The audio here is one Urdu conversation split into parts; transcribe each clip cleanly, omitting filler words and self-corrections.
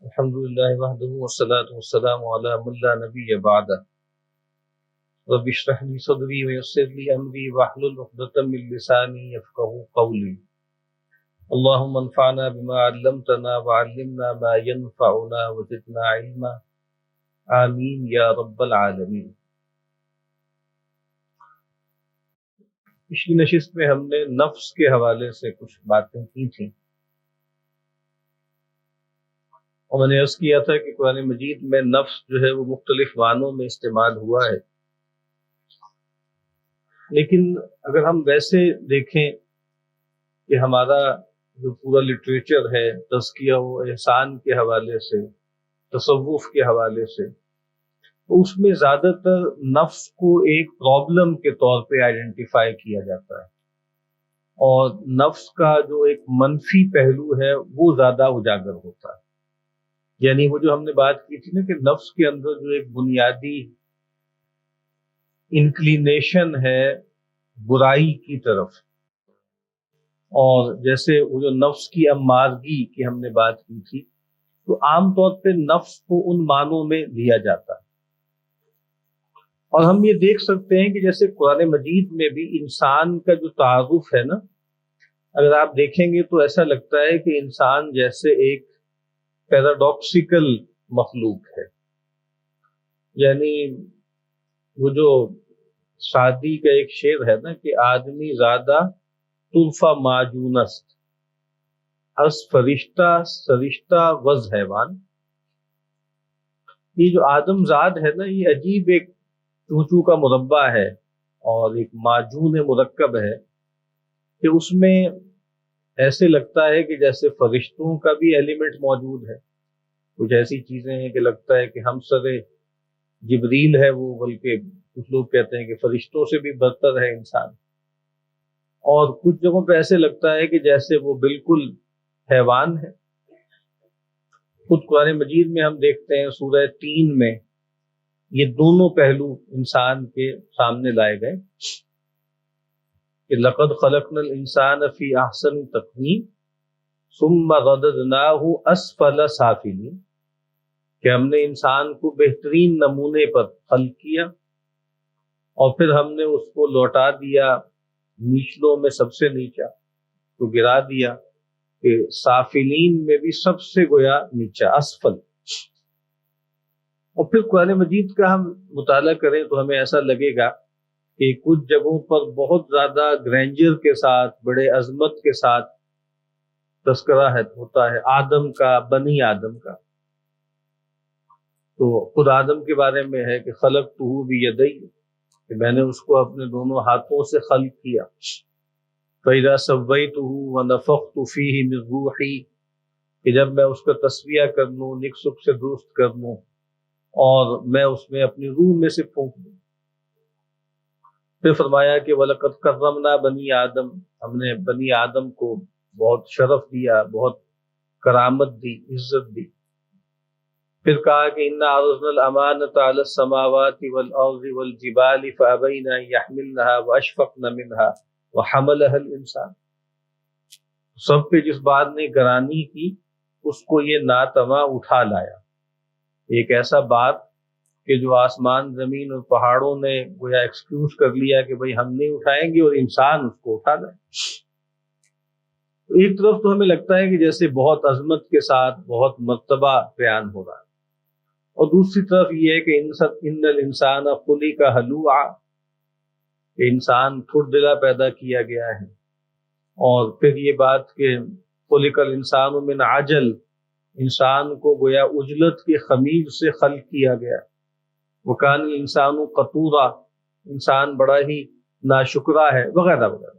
الحمد للہ وحدہ والصلاة والسلام علی من لا نبی بعدہ رب اشرح لی صدری ویسر لی امری واحلل عقدۃ من لسانی یفقہوا قولی اللہم انفعنا بما علمتنا وعلمنا ما ينفعنا وزدنا علما آمین یا رب العالمین۔ پچھلی نشست میں ہم نے نفس کے حوالے سے کچھ باتیں کی تھیں اور میں نے عرض کیا تھا کہ قرآن مجید میں نفس جو ہے وہ مختلف معنوں میں استعمال ہوا ہے، لیکن اگر ہم ویسے دیکھیں کہ ہمارا جو پورا لٹریچر ہے تزکیہ و احسان کے حوالے سے، تصوف کے حوالے سے، تو اس میں زیادہ تر نفس کو ایک پرابلم کے طور پہ آئیڈینٹیفائی کیا جاتا ہے، اور نفس کا جو ایک منفی پہلو ہے وہ زیادہ اجاگر ہوتا ہے۔ یعنی وہ جو ہم نے بات کی تھی نا کہ نفس کے اندر جو ایک بنیادی انکلینیشن ہے برائی کی طرف، اور جیسے وہ جو نفس کی امارگی کی ہم نے بات کی تھی، تو عام طور پہ نفس کو ان معنوں میں لیا جاتا ہے۔ اور ہم یہ دیکھ سکتے ہیں کہ جیسے قرآن مجید میں بھی انسان کا جو تعارف ہے نا، اگر آپ دیکھیں گے تو ایسا لگتا ہے کہ انسان جیسے ایک پیراڈاکسیکل مخلوق ہے۔ یعنی وہ جو شادی کا ایک شعر ہے نا کہ آدمی زادہ طرفہ معجون است، از فرشتہ سرشتہ وز حیوان۔ یہ جو آدم زاد ہے نا، یہ عجیب ایک چوچو کا مربع ہے اور ایک معجون مرکب ہے کہ اس میں ایسے لگتا ہے کہ جیسے فرشتوں کا بھی ایلیمنٹ موجود ہے، کچھ ایسی چیزیں ہیں کہ لگتا ہے کہ ہم سر جبریل ہے وہ، بلکہ کچھ لوگ کہتے ہیں کہ فرشتوں سے بھی برتر ہے انسان، اور کچھ جگہوں پہ ایسے لگتا ہے کہ جیسے وہ بالکل حیوان ہے۔ خود قرآن مجید میں ہم دیکھتے ہیں سورہ 3 میں یہ دونوں پہلو انسان کے سامنے لائے گئے کہ لقد خلقنا الانسان فی احسن تقویم ثم رددناہ اسفل سافلین، کہ ہم نے انسان کو بہترین نمونے پر خلق کیا اور پھر ہم نے اس کو لوٹا دیا نیچلوں میں سب سے نیچا، تو گرا دیا کہ سافلین میں بھی سب سے گویا نیچا، اسفل۔ اور پھر قرآن مجید کا ہم مطالعہ کریں تو ہمیں ایسا لگے گا کہ کچھ جگہوں پر بہت زیادہ گرینجر کے ساتھ، بڑے عظمت کے ساتھ تذکرہ ہوتا ہے آدم کا، بنی آدم کا۔ تو خود آدم کے بارے میں ہے کہ خلقتہ بیدی، کہ میں نے اس کو اپنے دونوں ہاتھوں سے خلق کیا، فَإِذَا سَوَّيْتُهُ وَنَفَخْتُ فِيهِ مِن رُوحِي، کہ جب میں اس کا تسویہ کر لوں، نک سک سے درست کر لوں اور میں اس میں اپنی روح میں سے پھونک دوں۔ پھر فرمایا کہ وَلَقَدْ كَرَّمْنَا بَنِي آدم، ہم نے بنی آدم کو بہت شرف دیا، بہت کرامت دی، عزت دی۔ پھر کہا کہ اِنَّا عَرَضْنَا الْأَمَانَةَ عَلَى السَّمَاوَاتِ وَالْأَرْضِ وَالْجِبَالِ فَأَبَيْنَ أَن يَحْمِلْنَهَا وَأَشْفَقْنَ مِنْهَا وَحَمَلَهَا الْإِنسَانُ، سب پہ جس بات نے گرانی کی اس کو یہ ناتواں اٹھا لایا۔ ایک ایسا بات کہ جو آسمان زمین اور پہاڑوں نے گویا ایکسکیوز کر لیا کہ بھئی ہم نہیں اٹھائیں گے، اور انسان اس کو اٹھا لائے۔ ایک طرف تو ہمیں لگتا ہے کہ جیسے بہت عظمت کے ساتھ بہت مرتبہ بیان ہو رہا ہے، اور دوسری طرف یہ ہے کہ ان الانسان خلق ہلوعا، کہ انسان تھوڑ دلا پیدا کیا گیا ہے، اور پھر یہ بات کہ خلق الانسان من عجل، انسان کو گویا عجلت کے خمیر سے خلق کیا گیا، وکان الانسان قتورا، انسان بڑا ہی ناشکرا ہے، وغیرہ وغیرہ۔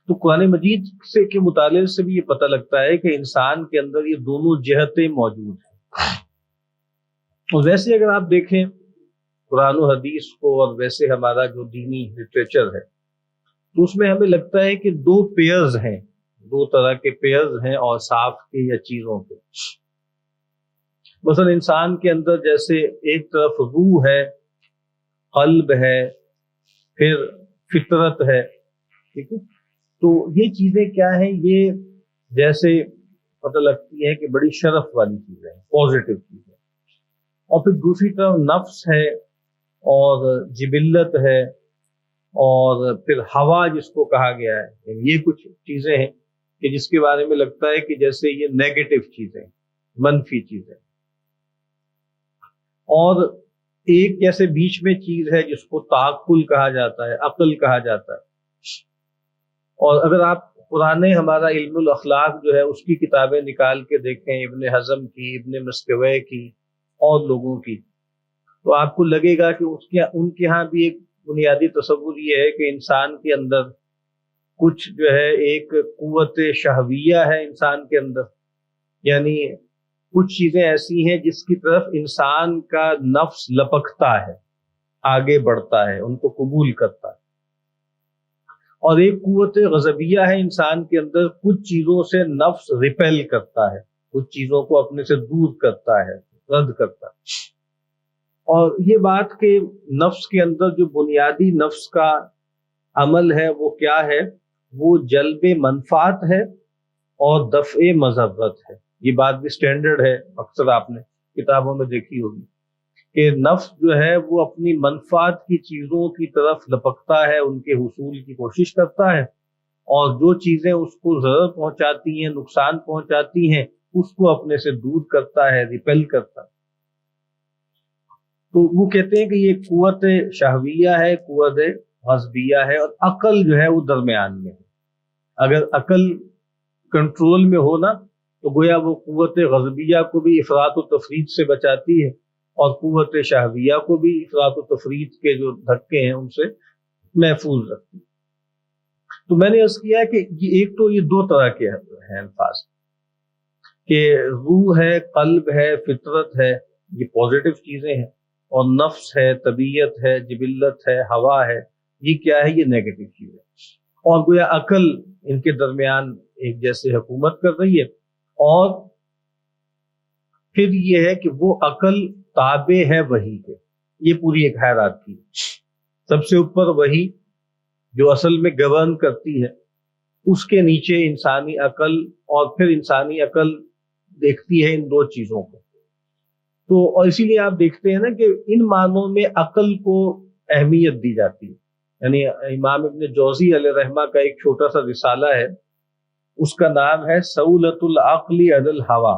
تو قرآن مجید سے کے مطالعے سے بھی یہ پتہ لگتا ہے کہ انسان کے اندر یہ دونوں جہتیں موجود ہیں۔ اور ویسے اگر آپ دیکھیں قرآن و حدیث کو، اور ویسے ہمارا جو دینی لٹریچر ہے، تو اس میں ہمیں لگتا ہے کہ دو پیئرز ہیں، دو طرح کے پیئرز ہیں اوصاف کے یا چیزوں کے۔ مثلا انسان کے اندر جیسے ایک طرف روح ہے، قلب ہے، پھر فطرت ہے، ٹھیک ہے؟ تو یہ چیزیں کیا ہیں؟ یہ جیسے پتہ لگتی ہے کہ بڑی شرف والی چیزیں ہیں، پازیٹیو چیزیں. اور پھر دوسری طرف نفس ہے اور جبلت ہے اور پھر ہوا جس کو کہا گیا ہے. یہ کچھ چیزیں ہیں کہ جس کے بارے میں لگتا ہے کہ جیسے یہ نیگیٹو چیزیں، منفی چیزیں. اور ایک جیسے بیچ میں چیز ہے جس کو تعقل کہا جاتا ہے، عقل کہا جاتا ہے. اور اگر آپ پرانے ہمارا علم الاخلاق جو ہے اس کی کتابیں نکال کے دیکھیں، ابن حزم کی، ابن مسکوے کی اور لوگوں کی، تو آپ کو لگے گا کہ ان کے ہاں بھی ایک بنیادی تصور یہ ہے کہ انسان کے اندر کچھ جو ہے ایک قوت شہویہ ہے انسان کے اندر. یعنی کچھ چیزیں ایسی ہیں جس کی طرف انسان کا نفس لپکتا ہے، آگے بڑھتا ہے، ان کو قبول کرتا ہے. اور ایک قوت غضبیہ ہے انسان کے اندر، کچھ چیزوں سے نفس ریپیل کرتا ہے، کچھ چیزوں کو اپنے سے دور کرتا ہے، رد کرتا ہے. اور یہ بات کہ نفس کے اندر جو بنیادی نفس کا عمل ہے وہ کیا ہے، وہ جلب منفعت ہے اور دفع مضرت ہے. یہ بات بھی سٹینڈرڈ ہے، اکثر آپ نے کتابوں میں دیکھی ہوگی کہ نفس جو ہے وہ اپنی منفعت کی چیزوں کی طرف لپکتا ہے، ان کے حصول کی کوشش کرتا ہے، اور جو چیزیں اس کو ضرر پہنچاتی ہیں، نقصان پہنچاتی ہیں، اس کو اپنے سے دور کرتا ہے، ریپیل کرتا ہے. تو وہ کہتے ہیں کہ یہ قوت شہویہ ہے، قوت غضبیہ ہے، اور عقل جو ہے وہ درمیان میں ہے. اگر عقل کنٹرول میں ہو نا تو گویا وہ قوت غضبیہ کو بھی افراط و تفریط سے بچاتی ہے اور قوت شہویہ کو بھی افراط و تفریط کے جو دھکے ہیں ان سے محفوظ رکھتی ہے. تو میں نے عرض کیا کہ ایک تو یہ دو طرح کے ہیں الفاظ کہ روح ہے، قلب ہے، فطرت ہے، یہ پازیٹیو چیزیں ہیں، اور نفس ہے، طبیعت ہے، جبلت ہے، ہوا ہے، یہ کیا ہے، یہ نیگیٹو چیز ہے. اور گویا عقل ان کے درمیان ایک جیسے حکومت کر رہی ہے. اور پھر یہ ہے کہ وہ عقل تابع ہے وحی کے. یہ پوری ایک حیرات کی سب سے اوپر وحی جو اصل میں گورن کرتی ہے، اس کے نیچے انسانی عقل، اور پھر انسانی عقل دیکھتی ہے ان دو چیزوں کو. تو اور اسی لیے آپ دیکھتے ہیں نا کہ ان معنوں میں عقل کو اہمیت دی جاتی ہے. یعنی امام ابن جوزی علیہ رحمہ کا ایک چھوٹا سا رسالہ ہے، اس کا نام ہے سہولت العقل علی الہوی،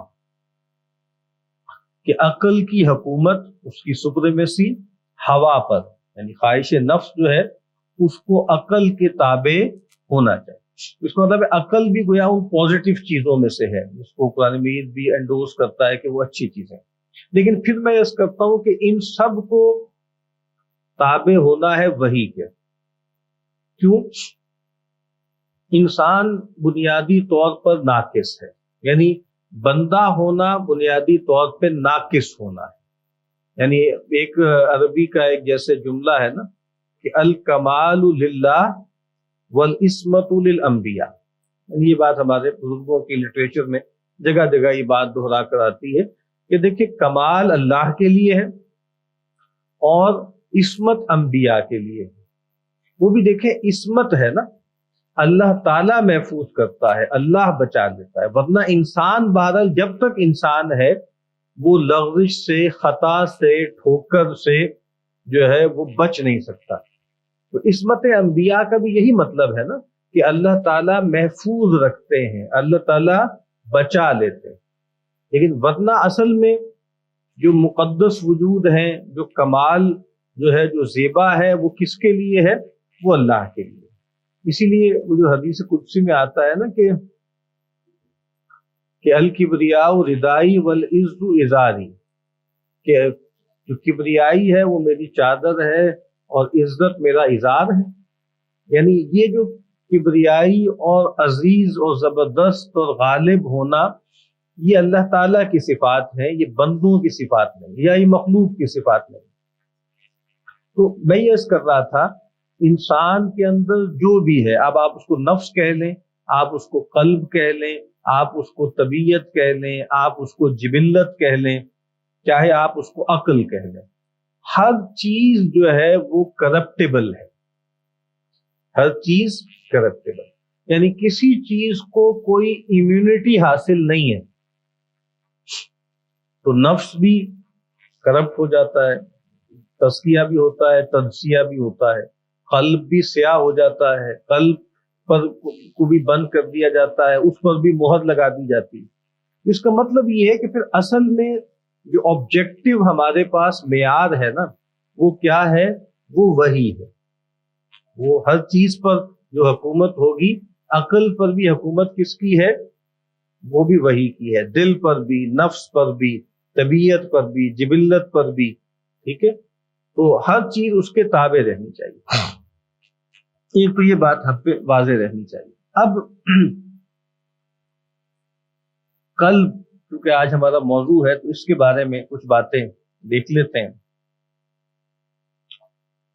کہ عقل کی حکومت، اس کی سپریمیسی ہوا پر، یعنی خواہش نفس جو ہے اس کو عقل کے تابع ہونا چاہیے. اس کا مطلب عقل بھی گویا ان پازیٹیو چیزوں میں سے ہے جس کو قرآن مجید بھی انڈورس کرتا ہے کہ وہ اچھی چیزیں. لیکن پھر میں اس کرتا ہوں کہ ان سب کو تابع ہونا ہے وحی کے. کیوں؟ انسان بنیادی طور پر ناقص ہے، یعنی بندہ ہونا بنیادی طور پہ ناقص ہونا ہے. یعنی ایک عربی کا ایک جیسے جملہ ہے نا کہ الکمال للہ والعصمت للانبیاء. یعنی یہ بات ہمارے بزرگوں کی لٹریچر میں جگہ جگہ یہ بات دہرا کر آتی ہے کہ دیکھیں کمال اللہ کے لیے ہے اور عصمت انبیاء کے لیے ہے. وہ بھی دیکھیں عصمت ہے نا، اللہ تعالیٰ محفوظ کرتا ہے، اللہ بچا لیتا ہے، ورنہ انسان بہرحال جب تک انسان ہے وہ لغزش سے، خطا سے، ٹھوکر سے جو ہے وہ بچ نہیں سکتا. تو عصمت انبیاء کا بھی یہی مطلب ہے نا کہ اللہ تعالیٰ محفوظ رکھتے ہیں، اللہ تعالیٰ بچا لیتے ہیں. لیکن ورنہ اصل میں جو مقدس وجود ہیں، جو کمال جو ہے، جو زیبا ہے، وہ کس کے لیے ہے؟ وہ اللہ کے لیے. اسی لیے وہ جو حدیث قدسی میں آتا ہے نا کہ الکبریاء ردائی والعز ازاری، کہ جو کبریائی ہے وہ میری چادر ہے اور عزت میرا ازار ہے. یعنی یہ جو کبریائی اور عزیز اور زبردست اور غالب ہونا، یہ اللہ تعالیٰ کی صفات ہے، یہ بندوں کی صفات نہیں، یا یہ مخلوق کی صفات نہیں. تو میں یہ عرض کر رہا تھا انسان کے اندر جو بھی ہے، اب آپ اس کو نفس کہہ لیں، آپ اس کو قلب کہہ لیں، آپ اس کو طبیعت کہہ لیں، آپ اس کو جبلت کہہ لیں، چاہے آپ اس کو عقل کہہ لیں، ہر چیز جو ہے وہ کرپٹیبل ہے، ہر چیز کرپٹیبل. یعنی کسی چیز کو کوئی امیونٹی حاصل نہیں ہے، تو نفس بھی کرپٹ ہو جاتا ہے، تزکیہ بھی ہوتا ہے، تجزیہ بھی ہوتا ہے، قلب بھی سیاہ ہو جاتا ہے، قلب پر کو بھی بند کر دیا جاتا ہے، اس پر بھی مہر لگا دی جاتی ہے۔ اس کا مطلب یہ ہے کہ پھر اصل میں جو آبجیکٹو ہمارے پاس معیار ہے نا، وہ کیا ہے؟ وہ وہی ہے۔ وہ ہر چیز پر جو حکومت ہوگی، عقل پر بھی حکومت کس کی ہے؟ وہ بھی وہی کی ہے، دل پر بھی، نفس پر بھی، طبیعت پر بھی، جبلت پر بھی، ٹھیک ہے؟ تو ہر چیز اس کے تابع رہنی چاہیے۔ ایک تو یہ بات ہم پہ واضح رہنی چاہیے۔ اب قلب کیونکہ آج ہمارا موضوع ہے، تو اس کے بارے میں کچھ باتیں دیکھ لیتے ہیں۔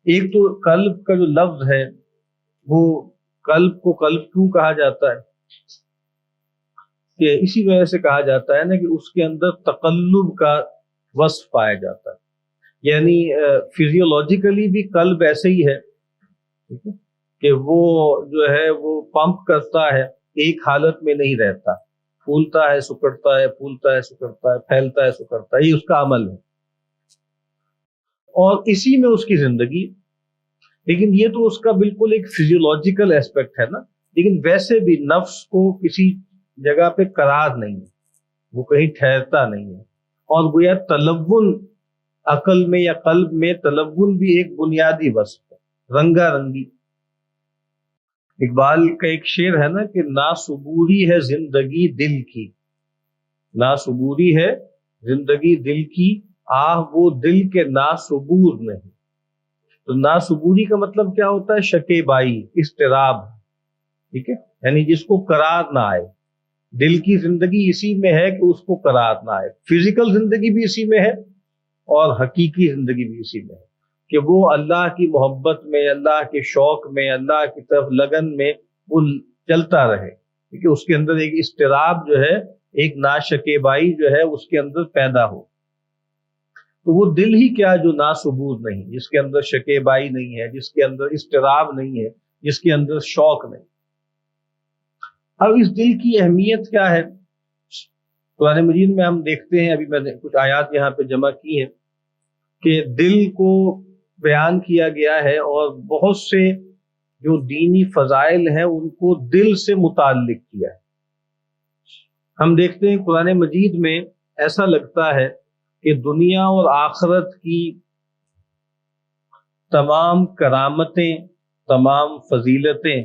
ایک تو قلب کا جو لفظ ہے، وہ قلب کو قلب کیوں کہا جاتا ہے؟ کہ اسی وجہ سے کہا جاتا ہے نا کہ اس کے اندر تقلب کا وصف پایا جاتا ہے، یعنی فزیولوجیکلی بھی قلب ایسے ہی ہے کہ وہ جو ہے وہ پمپ کرتا ہے، ایک حالت میں نہیں رہتا، پھولتا ہے سکڑتا ہے، پھولتا ہے سکڑتا ہے، پھیلتا ہے سکڑتا ہے، یہ اس کا عمل ہے اور اسی میں اس کی زندگی۔ لیکن یہ تو اس کا بالکل ایک فزیولوجیکل ایسپیکٹ ہے نا، لیکن ویسے بھی نفس کو کسی جگہ پہ قرار نہیں ہے، وہ کہیں ٹھہرتا نہیں ہے، اور گویا تلون عقل میں یا قلب میں تلون بھی ایک بنیادی وصف ہے، رنگا رنگی۔ اقبال کا ایک شعر ہے نا کہ ناصبوری ہے زندگی دل کی، ناصبوری ہے زندگی دل کی، آہ وہ دل کے ناصبور نہیں۔ تو ناصبوری کا مطلب کیا ہوتا ہے؟ شکیبائی، اضطراب، ٹھیک ہے، یعنی جس کو قرار نہ آئے۔ دل کی زندگی اسی میں ہے کہ اس کو قرار نہ آئے، فزیکل زندگی بھی اسی میں ہے اور حقیقی زندگی بھی اسی میں ہے کہ وہ اللہ کی محبت میں، اللہ کے شوق میں، اللہ کی طرف لگن میں وہ چلتا رہے، کیونکہ اس کے اندر ایک اضطراب جو ہے، ایک ناشکیبائی جو ہے اس کے اندر پیدا ہو۔ تو وہ دل ہی کیا جو ناصبور نہیں، جس کے اندر شکیبائی نہیں ہے، جس کے اندر اضطراب نہیں ہے، جس کے اندر شوق نہیں۔ اب اس دل کی اہمیت کیا ہے؟ قرآن مجید میں ہم دیکھتے ہیں، ابھی میں نے کچھ آیات یہاں پہ جمع کی ہیں، کہ دل کو بیان کیا گیا ہے اور بہت سے جو دینی فضائل ہیں ان کو دل سے متعلق کیا ہے۔ ہم دیکھتے ہیں قرآن مجید میں ایسا لگتا ہے کہ دنیا اور آخرت کی تمام کرامتیں، تمام فضیلتیں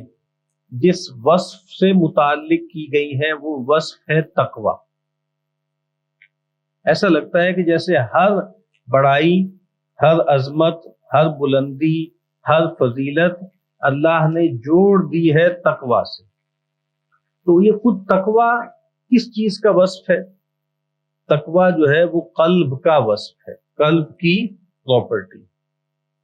جس وصف سے متعلق کی گئی ہیں وہ وصف ہے تقوی۔ ایسا لگتا ہے کہ جیسے ہر بڑائی، ہر عظمت، ہر بلندی، ہر فضیلت اللہ نے جوڑ دی ہے تقوی سے۔ تو یہ خود تقوی کس چیز کا وصف ہے؟ تقوی جو ہے وہ قلب کا وصف ہے، قلب کی پراپرٹی۔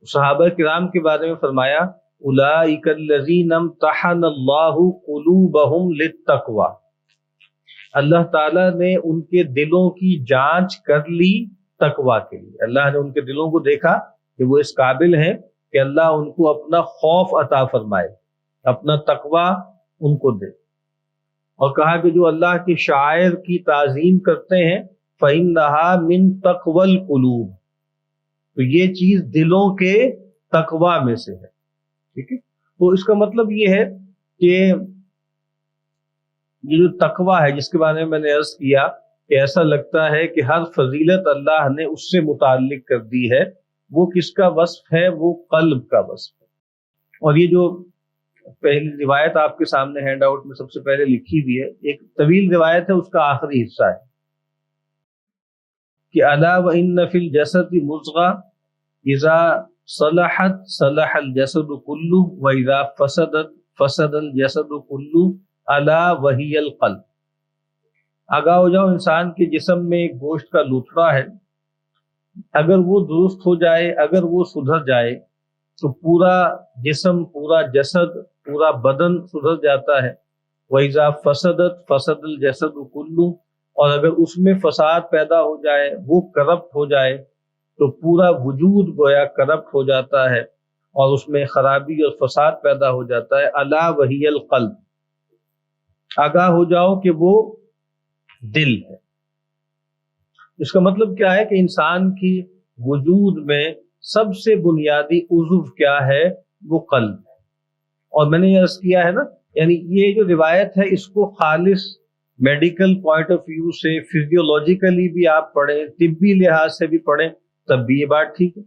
صحابہ کرام کے بارے میں فرمایا اولئک الذین امتحن اللہ قلوبہم للتقوی، اللہ تعالیٰ نے ان کے دلوں کی جانچ کر لی تقوی کے لیے۔ اللہ نے ان کے دلوں کو دیکھا کہ وہ اس قابل ہیں کہ اللہ ان کو اپنا خوف عطا فرمائے، اپنا تقوی ان کو دے، اور کہا کہ جو اللہ کے شاعر کی تعظیم کرتے ہیں فَإِنَّهَا مِن تَقْوَى الْقُلُوبِ، تو یہ چیز دلوں کے تقوی میں سے ہے، ٹھیک ہے۔ تو اس کا مطلب یہ ہے کہ یہ جو تقوی ہے جس کے بارے میں نے عرض کیا کہ ایسا لگتا ہے کہ ہر فضیلت اللہ نے اس سے متعلق کر دی ہے، وہ کس کا وصف ہے؟ وہ قلب کا وصف ہے۔ اور یہ جو پہلی روایت آپ کے سامنے ہینڈ آؤٹ میں سب سے پہلے لکھی ہوئی ہے، ایک طویل روایت ہے، اس کا آخری حصہ ہے کہ الا وان فی الجسد مضغة اذا صلحت صلح الجسد كله واذا فسدت فسد الجسد كله الا وهي القلب۔ آگاہ ہو جاؤ، انسان کے جسم میں ایک گوشت کا لوتھڑا ہے، اگر وہ درست ہو جائے، اگر وہ سدھر جائے تو پورا جسم، پورا جسد، پورا بدن سدھر جاتا ہے۔ وَإِذَا فَسَدَتْ فَسَدَ الْجَسَدُ كُلُّهُ، اور اگر اس میں فساد پیدا ہو جائے، وہ کرپٹ ہو جائے تو پورا وجود گویا کرپٹ ہو جاتا ہے اور اس میں خرابی اور فساد پیدا ہو جاتا ہے۔ الا وہی القلب، آگاہ ہو جاؤ کہ وہ دل ہے۔ اس کا مطلب کیا ہے کہ انسان کی وجود میں سب سے بنیادی عضو کیا ہے؟ وہ قلب ہے۔ اور میں نے یہ عرض کیا ہے نا، یعنی یہ جو روایت ہے اس کو خالص میڈیکل پوائنٹ آف ویو سے، فزیولوجیکلی بھی آپ پڑھیں، طبی لحاظ سے بھی پڑھیں، تب بھی یہ بات ٹھیک ہے۔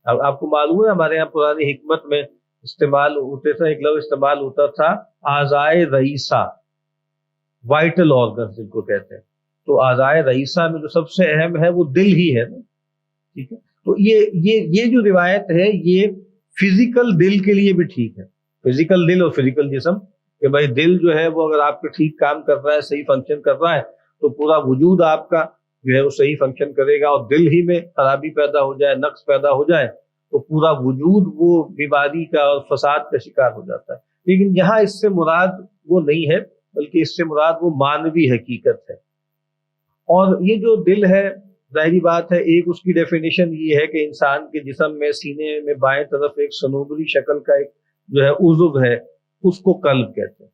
اب آپ کو معلوم ہے ہمارے یہاں پرانی حکمت میں استعمال ہوتے تھا، ایک لفظ استعمال ہوتا تھا اعضائے رئیسہ، وائٹل آرگن جن کو کہتے ہیں۔ تو اعضائے رئیسہ میں جو سب سے اہم ہے وہ دل ہی ہے نا، ٹھیک ہے۔ تو یہ جو روایت ہے یہ فزیکل دل کے لیے بھی ٹھیک ہے، فزیکل دل اور فزیکل جسم، کہ بھائی دل جو ہے وہ اگر آپ کا ٹھیک کام کر رہا ہے، صحیح فنکشن کر رہا ہے، تو پورا وجود آپ کا جو ہے وہ صحیح فنکشن کرے گا۔ اور دل ہی میں خرابی پیدا ہو جائے، نقص پیدا ہو جائے، تو پورا وجود وہ بیماری کا اور فساد کا شکار ہو جاتا ہے۔ لیکن یہاں اس سے مراد وہ نہیں ہے، بلکہ اس سے مراد وہ مانوی حقیقت ہے۔ اور یہ جو دل ہے، ظاہری بات ہے، ایک اس کی ڈیفینیشن یہ ہے کہ انسان کے جسم میں سینے میں بائیں طرف ایک سنوبری شکل کا ایک جو ہے عضو ہے، اس کو قلب کہتے ہیں۔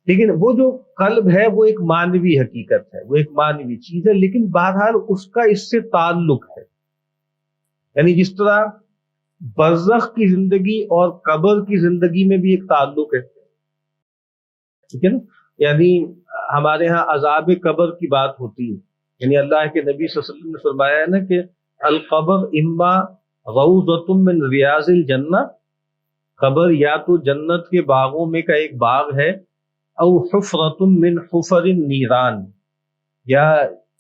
لیکن وہ جو قلب ہے وہ ایک مانوی حقیقت ہے، وہ ایک مانوی چیز ہے، لیکن بہرحال اس کا اس سے تعلق ہے۔ یعنی جس طرح برزخ کی زندگی اور قبر کی زندگی میں بھی ایک تعلق ہے، ٹھیک ہے نا۔ یعنی ہمارے ہاں عذاب قبر کی بات ہوتی ہے، یعنی اللہ کے نبی صلی اللہ علیہ وسلم نے فرمایا ہے نا کہ القبر اما روضۃ من ریاض الجنہ، قبر یا تو جنت کے باغوں میں کا ایک باغ ہے، او حفرۃ من حفر النیران، یا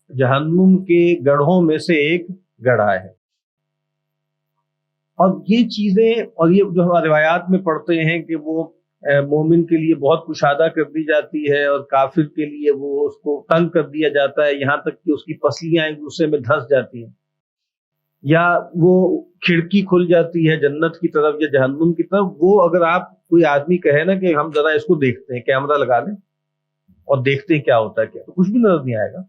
جہنم کے گڑھوں میں سے ایک گڑھا ہے۔ اور یہ چیزیں، اور یہ جو ہم روایات میں پڑھتے ہیں کہ وہ مومن کے لیے بہت کشادہ کر دی جاتی ہے اور کافر کے لیے وہ اس کو تنگ کر دیا جاتا ہے، یہاں تک کہ اس کی پسلیاں ایک دوسرے میں دھس جاتی ہیں، یا وہ کھڑکی کھل جاتی ہے جنت کی طرف یا جہنم کی طرف۔ وہ اگر آپ کوئی آدمی کہے نا کہ ہم ذرا اس کو دیکھتے ہیں، کیمرہ لگا لیں اور دیکھتے ہیں کیا ہوتا ہے، کیا تو کچھ بھی نظر نہیں آئے گا۔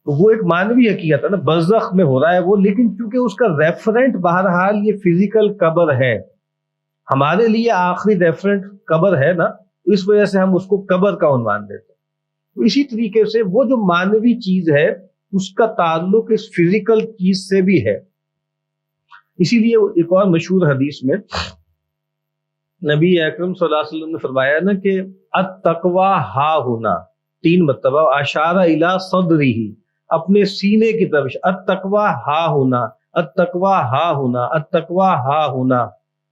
تو وہ ایک مانوی حقیقت ہے نا، برزخ میں ہو رہا ہے وہ، لیکن چونکہ اس کا ریفرنٹ بہرحال یہ فزیکل قبر ہے، ہمارے لیے آخری ریفرنٹ قبر ہے نا، اس وجہ سے ہم اس کو قبر کا عنوان دیتے ہیں۔ تو اسی طریقے سے وہ جو مانوی چیز ہے اس کا تعلق اس فزیکل چیز سے بھی ہے۔ اسی لیے ایک اور مشہور حدیث میں نبی اکرم صلی اللہ علیہ وسلم نے فرمایا نا کہ التقوی ہا ہونا، 3 مرتبہ، اشارہ الی صدرہ، اپنے سینے کی طرف، التقوی ہا ہونا، التقوی ہا ہونا، التقوی ہا ہونا۔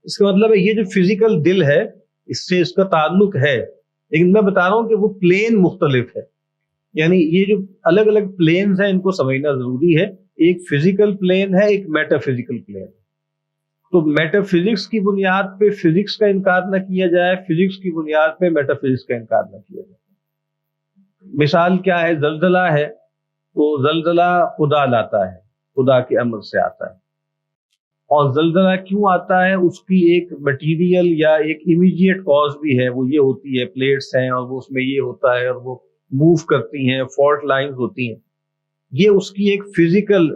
اس کا مطلب ہے یہ جو فزیکل دل ہے اس سے اس کا تعلق ہے، لیکن میں بتا رہا ہوں کہ وہ پلین مختلف ہے۔ یعنی یہ جو الگ الگ پلینز ہیں ان کو سمجھنا ضروری ہے، ایک فزیکل پلین ہے، ایک میٹا فزیکل پلین ہے۔ تو میٹا فزکس کی بنیاد پہ فزکس کا انکار نہ کیا جائے، فزکس کی بنیاد پہ میٹا فزکس کا انکار نہ کیا جائے۔ مثال کیا ہے؟ زلزلہ ہے، تو زلزلہ خدا لاتا ہے، خدا کے امر سے آتا ہے۔ اور زلزلہ کیوں آتا ہے؟ اس کی ایک مٹیریل یا ایک امیجیٹ کاز بھی ہے، وہ یہ ہوتی ہے پلیٹس ہیں اور وہ اس میں یہ ہوتا ہے اور وہ موو کرتی ہیں، فالٹ لائنز ہوتی ہیں۔ یہ اس کی ایک فزیکل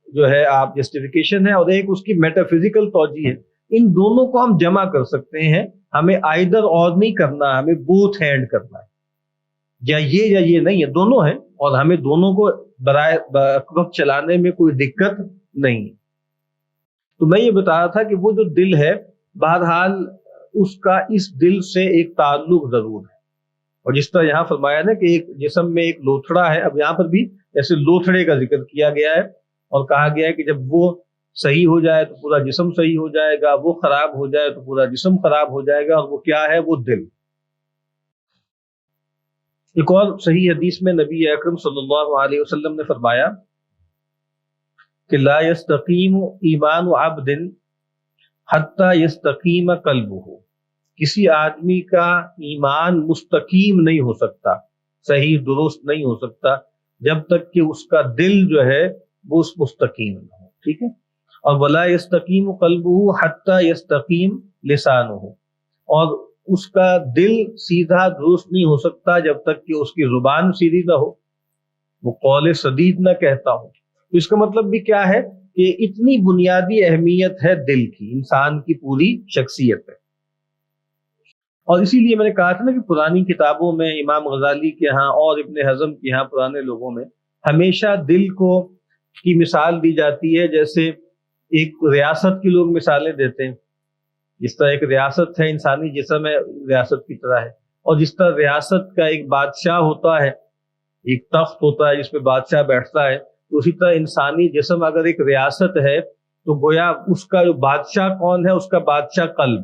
جو ہے آپ جسٹیفیکیشن ہے، اور ایک اس کی میٹا فزیکل توجیہ ہے۔ ان دونوں کو ہم جمع کر سکتے ہیں، ہمیں آئیدر اور نہیں کرنا، ہمیں بوتھ ہینڈ کرنا ہے، یا یہ نہیں ہے، دونوں ہیں، اور ہمیں دونوں کو برائے وقت چلانے میں کوئی دقت نہیں ہے۔ تو میں یہ بتا رہا تھا کہ وہ جو دل ہے بہرحال اس کا اس دل سے ایک تعلق ضرور ہے۔ اور جس طرح یہاں فرمایا نا کہ ایک جسم میں ایک لوتھڑا ہے، اب یہاں پر بھی ایسے لوتھڑے کا ذکر کیا گیا ہے اور کہا گیا ہے کہ جب وہ صحیح ہو جائے تو پورا جسم صحیح ہو جائے گا، وہ خراب ہو جائے تو پورا جسم خراب ہو جائے گا، اور وہ کیا ہے؟ وہ دل۔ ایک اور صحیح حدیث میں نبی اکرم صلی اللہ علیہ وسلم نے فرمایا کہ لا یستقیم ایمان عبد حتی یستقیم قلبہ، کسی آدمی کا ایمان مستقیم نہیں ہو سکتا، صحیح درست نہیں ہو سکتا جب تک کہ اس کا دل جو ہے وہ مستقیم نہ ہو، ٹھیک ہے۔ اور ولا یستقیم قلبہ حتی یستقیم لسانہ، اور اس کا دل سیدھا درست نہیں ہو سکتا جب تک کہ اس کی زبان سیدھی نہ ہو، وہ قول سدید نہ کہتا ہو۔ تو اس کا مطلب بھی کیا ہے کہ اتنی بنیادی اہمیت ہے دل کی انسان کی پوری شخصیت میں۔ اور اسی لیے میں نے کہا تھا نا کہ پرانی کتابوں میں امام غزالی کے ہاں اور ابن حزم کے ہاں پرانے لوگوں میں ہمیشہ دل کو کی مثال دی جاتی ہے، جیسے ایک ریاست کی لوگ مثالیں دیتے ہیں. جس طرح ایک ریاست ہے، انسانی جسم ہے، ریاست کی طرح ہے. اور جس طرح ریاست کا ایک بادشاہ ہوتا ہے، ایک تخت ہوتا ہے جس پہ بادشاہ بیٹھتا ہے، تو اسی طرح انسانی جسم اگر ایک ریاست ہے تو گویا اس کا جو بادشاہ کون ہے؟ اس کا بادشاہ قلب.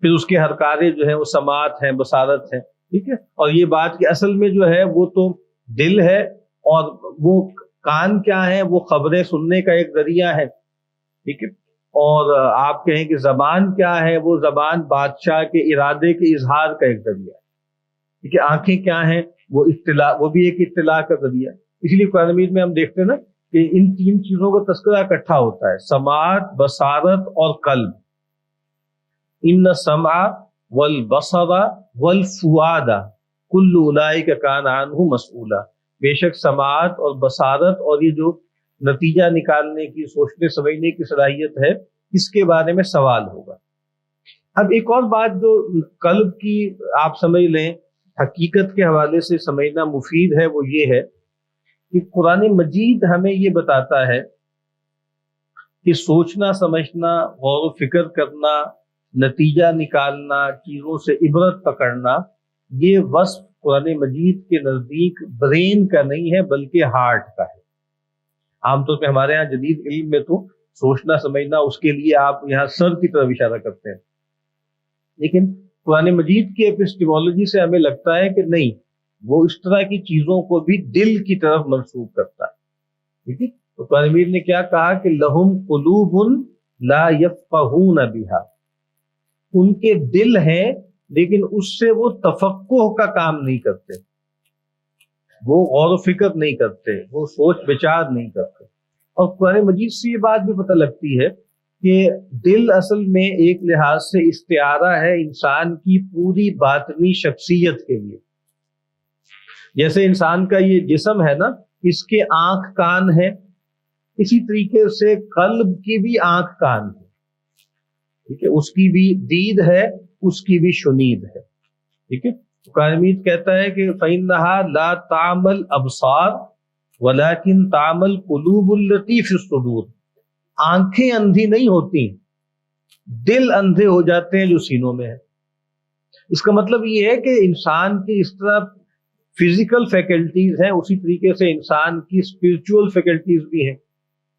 پھر اس کے حرکارے جو ہیں وہ سماعت ہیں، بصارت ہیں. ٹھیک ہے. اور یہ بات کہ اصل میں جو ہے وہ تو دل ہے، اور وہ کان کیا ہے؟ وہ خبریں سننے کا ایک ذریعہ ہے. ٹھیک ہے. اور آپ کہیں کہ زبان کیا ہے؟ وہ زبان بادشاہ کے ارادے کے اظہار کا ایک ذریعہ ہے. ٹھیک ہے. آنکھیں کیا ہیں؟ وہ اطلاع، وہ بھی ایک اطلاع کا ذریعہ ہے. اس لیے قرآن مجید میں ہم دیکھتے ہیں نا کہ ان تین چیزوں کا تذکرہ اکٹھا ہوتا ہے، سماعت، بصارت اور قلب. ان السمع والبصر والفؤاد کل اولئک کان عنہ مسئولا. بے شک سماعت اور بصارت اور یہ جو نتیجہ نکالنے کی، سوچنے سمجھنے کی صلاحیت ہے، اس کے بارے میں سوال ہوگا. اب ایک اور بات جو قلب کی آپ سمجھ لیں، حقیقت کے حوالے سے سمجھنا مفید ہے، وہ یہ ہے کہ قرآن مجید ہمیں یہ بتاتا ہے کہ سوچنا سمجھنا، غور و فکر کرنا، نتیجہ نکالنا، چیزوں سے عبرت پکڑنا، یہ وصف قرآن مجید کے نزدیک برین کا نہیں ہے بلکہ ہارٹ کا ہے. عام طور پہ ہمارے ہاں جدید علم میں تو سوچنا سمجھنا، اس کے لیے آپ یہاں سر کی طرف اشارہ کرتے ہیں، لیکن قرآن مجید کی ایپسٹیمولوجی سے ہمیں لگتا ہے کہ نہیں، وہ اس طرح کی چیزوں کو بھی دل کی طرف منسوب کرتا ہے. ٹھیک ہے. تو قرآن مجید نے کیا کہا کہ لہم قلوب لا یفقہون بہا، ان کے دل ہیں لیکن اس سے وہ تفقہ کا کام نہیں کرتے، وہ غور و فکر نہیں کرتے، وہ سوچ بچار نہیں کرتے. اور قرآن مجید سے یہ بات بھی پتہ لگتی ہے کہ دل اصل میں ایک لحاظ سے استعارہ ہے انسان کی پوری باطنی شخصیت کے لیے. جیسے انسان کا یہ جسم ہے نا، اس کے آنکھ کان ہے، اسی طریقے سے قلب کی بھی آنکھ کان ہے. ٹھیک ہے. اس کی بھی دید ہے، اس کی بھی شنید ہے. ٹھیک ہے. قرآن مجید کہتا ہے کہ فَإِنَّهَا لَا تَعْمَى الْأَبْصَارُ وَلَكِنْ تَعْمَى الْقُلُوبُ الَّتِي فِي الصُّدُورِ. آنکھیں اندھی نہیں ہوتی، دل اندھے ہو جاتے ہیں جو سینوں میں ہے. اس کا مطلب یہ ہے کہ انسان کی اس طرح فزیکل فیکلٹیز ہیں، اسی طریقے سے انسان کی اسپرچول فیکلٹیز بھی ہیں.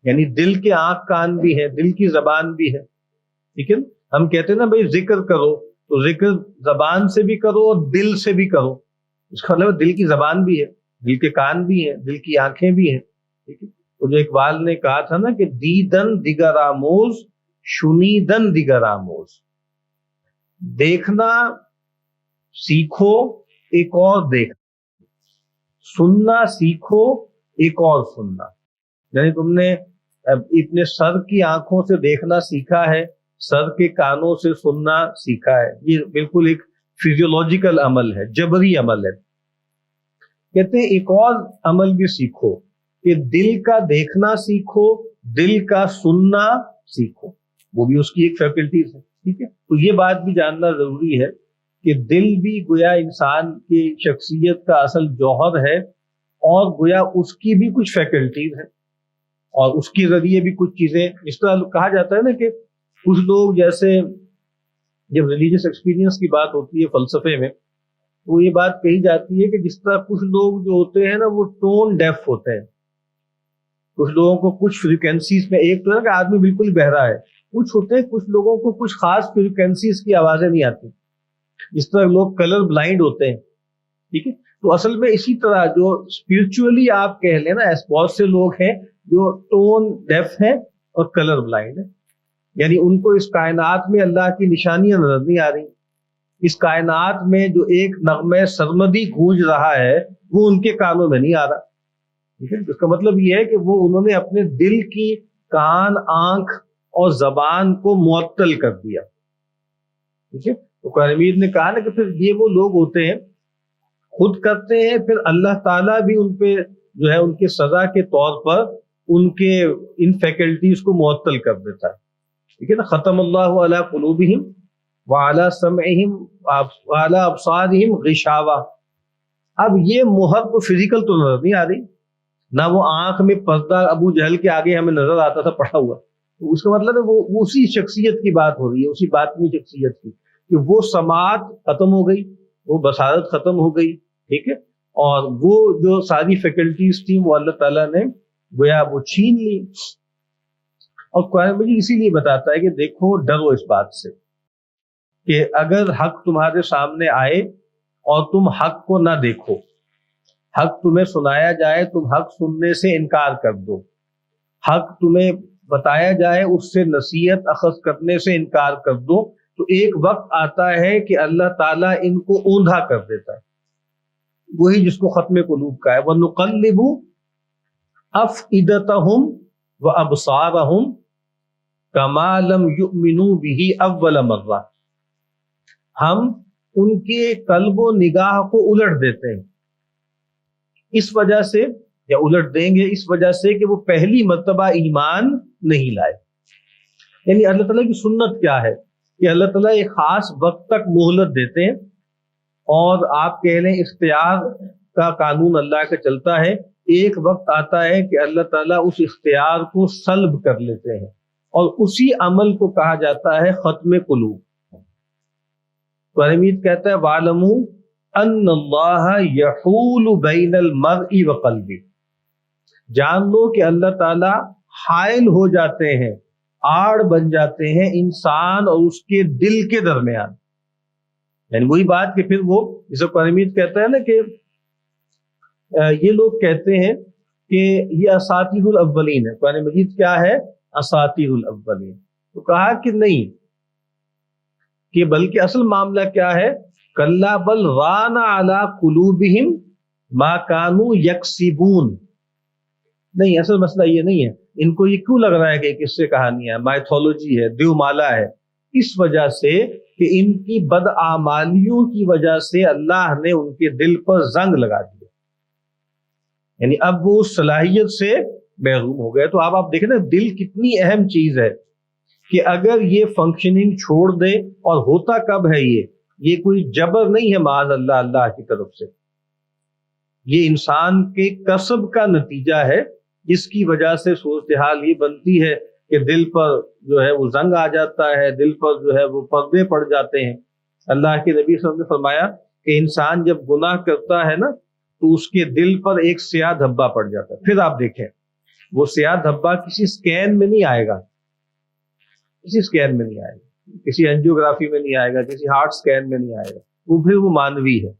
یعنی دل کے آنکھ کان بھی ہیں، دل کی زبان بھی ہے. ٹھیک ہے. ہم کہتے ہیں نا بھائی ذکر کرو، تو ذکر زبان سے بھی کرو اور دل سے بھی کرو. اس کا مطلب دل کی زبان بھی ہے، دل کے کان بھی ہیں، دل کی آنکھیں بھی ہیں. ٹھیک ہے. تو جو اقبال نے کہا تھا نا کہ دیدن دیگر آموز شنیدن دیگر آموز، دیکھنا سیکھو ایک اور دیکھنا، سننا سیکھو ایک اور سننا. یعنی تم نے اپنے سر کی آنکھوں سے دیکھنا سیکھا ہے، سر کے کانوں سے سننا سیکھا ہے. یہ بالکل ایک فزیولوجیکل عمل ہے، جبری عمل ہے. کہتے ہیں ایک اور عمل بھی سیکھو کہ دل کا دیکھنا سیکھو، دل کا سننا سیکھو. وہ بھی اس کی ایک فیکلٹیز ہے. ٹھیک ہے. تو یہ بات بھی جاننا ضروری ہے کہ دل بھی گویا انسان کی شخصیت کا اصل جوہر ہے، اور گویا اس کی بھی کچھ فیکلٹیز ہیں، اور اس کے ذریعے بھی کچھ چیزیں. اس طرح کہا جاتا ہے نا کہ کچھ لوگ، جیسے جب ریلیجیس ایکسپیرینس کی بات ہوتی ہے فلسفے میں، تو یہ بات کہی جاتی ہے کہ جس طرح کچھ لوگ جو ہوتے ہیں نا وہ ٹون ڈیف ہوتے ہیں. کچھ لوگوں کو کچھ فریکوینسیز میں، ایک تو ہے کہ آدمی بالکل بہرا ہے، کچھ ہوتے ہیں کچھ لوگوں کو کچھ خاص فریکوینسیز کی آوازیں نہیں آتی. جس طرح لوگ کلر بلائنڈ ہوتے ہیں. ٹھیک ہے. تو اصل میں اسی طرح جو اسپرچولی آپ کہہ لیں نا، بہت سے لوگ ہیں جو ٹون ڈیف ہیں اور کلر بلائنڈ ہیں. یعنی ان کو اس کائنات میں اللہ کی نشانیاں نظر نہیں آ رہی. اس کائنات میں جو ایک نغمہ سرمدی گونج رہا ہے وہ ان کے کانوں میں نہیں آ رہا. ٹھیک ہے. اس کا مطلب یہ ہے کہ وہ انہوں نے اپنے دل کی کان، آنکھ اور زبان کو معطل کر دیا. ٹھیک ہے. تو قرآن مجید نے کہا نا کہ پھر یہ وہ لوگ ہوتے ہیں، خود کرتے ہیں، پھر اللہ تعالیٰ بھی ان پہ جو ہے ان کے سزا کے طور پر ان کے ان فیکلٹیز کو معطل کر دیتا ہے. ٹھیک ہے نا. ختم اللہ علی قلوبہم وعلی سمعہم وعلی ابصارہم غشاوہ. اب یہ مہر کو فزیکل تو نظر نہیں آ رہی، نہ وہ آنکھ میں پردہ ابو جہل کے آگے ہمیں نظر آتا تھا پڑا ہوا. تو اس کا مطلب ہے وہ اسی شخصیت کی بات ہو رہی ہے، اسی باطنی شخصیت کی، کہ وہ سماعت ختم ہو گئی، وہ بصارت ختم ہو گئی، ٹھیک ہے، اور وہ جو ساری فیکلٹیز تھیں وہ اللہ تعالیٰ نے گویا وہ چھین لی. اور قرآن مجید اسی لیے بتاتا ہے کہ دیکھو ڈرو اس بات سے کہ اگر حق تمہارے سامنے آئے اور تم حق کو نہ دیکھو، حق تمہیں سنایا جائے تم حق سننے سے انکار کر دو، حق تمہیں بتایا جائے اس سے نصیحت اخذ کرنے سے انکار کر دو، تو ایک وقت آتا ہے کہ اللہ تعالیٰ ان کو اوندھا کر دیتا ہے. وہی جس کو ختم قلوب کا ہے، وَنُقَلِّبُ أَفْئِدَتَهُمْ وَأَبْصَارَهُمْ كَمَا لَمْ يُؤْمِنُوا بِهِ أَوَّلَ مَرَّةٍ. ہم ان کے قلب و نگاہ کو الٹ دیتے ہیں اس وجہ سے، یا الٹ دیں گے اس وجہ سے کہ وہ پہلی مرتبہ ایمان نہیں لائے. یعنی اللہ تعالیٰ کی سنت کیا ہے کہ اللہ تعالیٰ ایک خاص وقت تک مہلت دیتے ہیں، اور آپ کہہ لیں اختیار کا قانون اللہ کا چلتا ہے. ایک وقت آتا ہے کہ اللہ تعالیٰ اس اختیار کو سلب کر لیتے ہیں، اور اسی عمل کو کہا جاتا ہے ختم قلوب. قرآن مجید کہتا ہے وَاعْلَمُوا أَنَّ اللَّهَ يَحُولُ بَيْنَ الْمَرْءِ وَقَلْبِهِ. جان لو کہ اللہ تعالیٰ حائل ہو جاتے ہیں، آڑ بن جاتے ہیں انسان اور اس کے دل کے درمیان. یعنی وہی بات کہ پھر وہ جسے قرآن مجید کہتا ہے نا کہ یہ لوگ کہتے ہیں کہ یہ اساطیر الاولین ہے. قرآن مجید کیا ہے؟ اساطیر الاولین. تو کہا کہ نہیں، کہ بلکہ اصل معاملہ کیا ہے؟ کلا بل ران علی قلوبہم ما کانوا یکسبون. نہیں، اصل مسئلہ یہ نہیں ہے. ان کو یہ کیوں لگ رہا ہے کہ کس سے کہانی ہے، مائتھولوجی ہے، دیو مالا ہے؟ اس وجہ سے کہ ان کی بدعمالیوں کی وجہ سے اللہ نے ان کے دل پر زنگ لگا دیا. یعنی اب وہ اس صلاحیت سے محروم ہو گئے. تو آپ دیکھیں نا دل کتنی اہم چیز ہے، کہ اگر یہ فنکشننگ چھوڑ دے، اور ہوتا کب ہے یہ کوئی جبر نہیں ہے معاذ اللہ اللہ کی طرف سے، یہ انسان کے کسب کا نتیجہ ہے، جس کی وجہ سے صورتحال یہ بنتی ہے کہ دل پر جو ہے وہ زنگ آ جاتا ہے، دل پر جو ہے وہ پردے پڑ جاتے ہیں. اللہ کے نبی صلی اللہ علیہ وسلم نے فرمایا کہ انسان جب گناہ کرتا ہے نا تو اس کے دل پر ایک سیاہ دھبا پڑ جاتا ہے. پھر آپ دیکھیں وہ سیاہ دھبا کسی سکین میں نہیں آئے گا، کسی سکین میں نہیں آئے گا، کسی انجیوگرافی میں نہیں آئے گا، کسی ہارٹ سکین میں نہیں آئے گا. وہ پھر وہ مانوی ہے.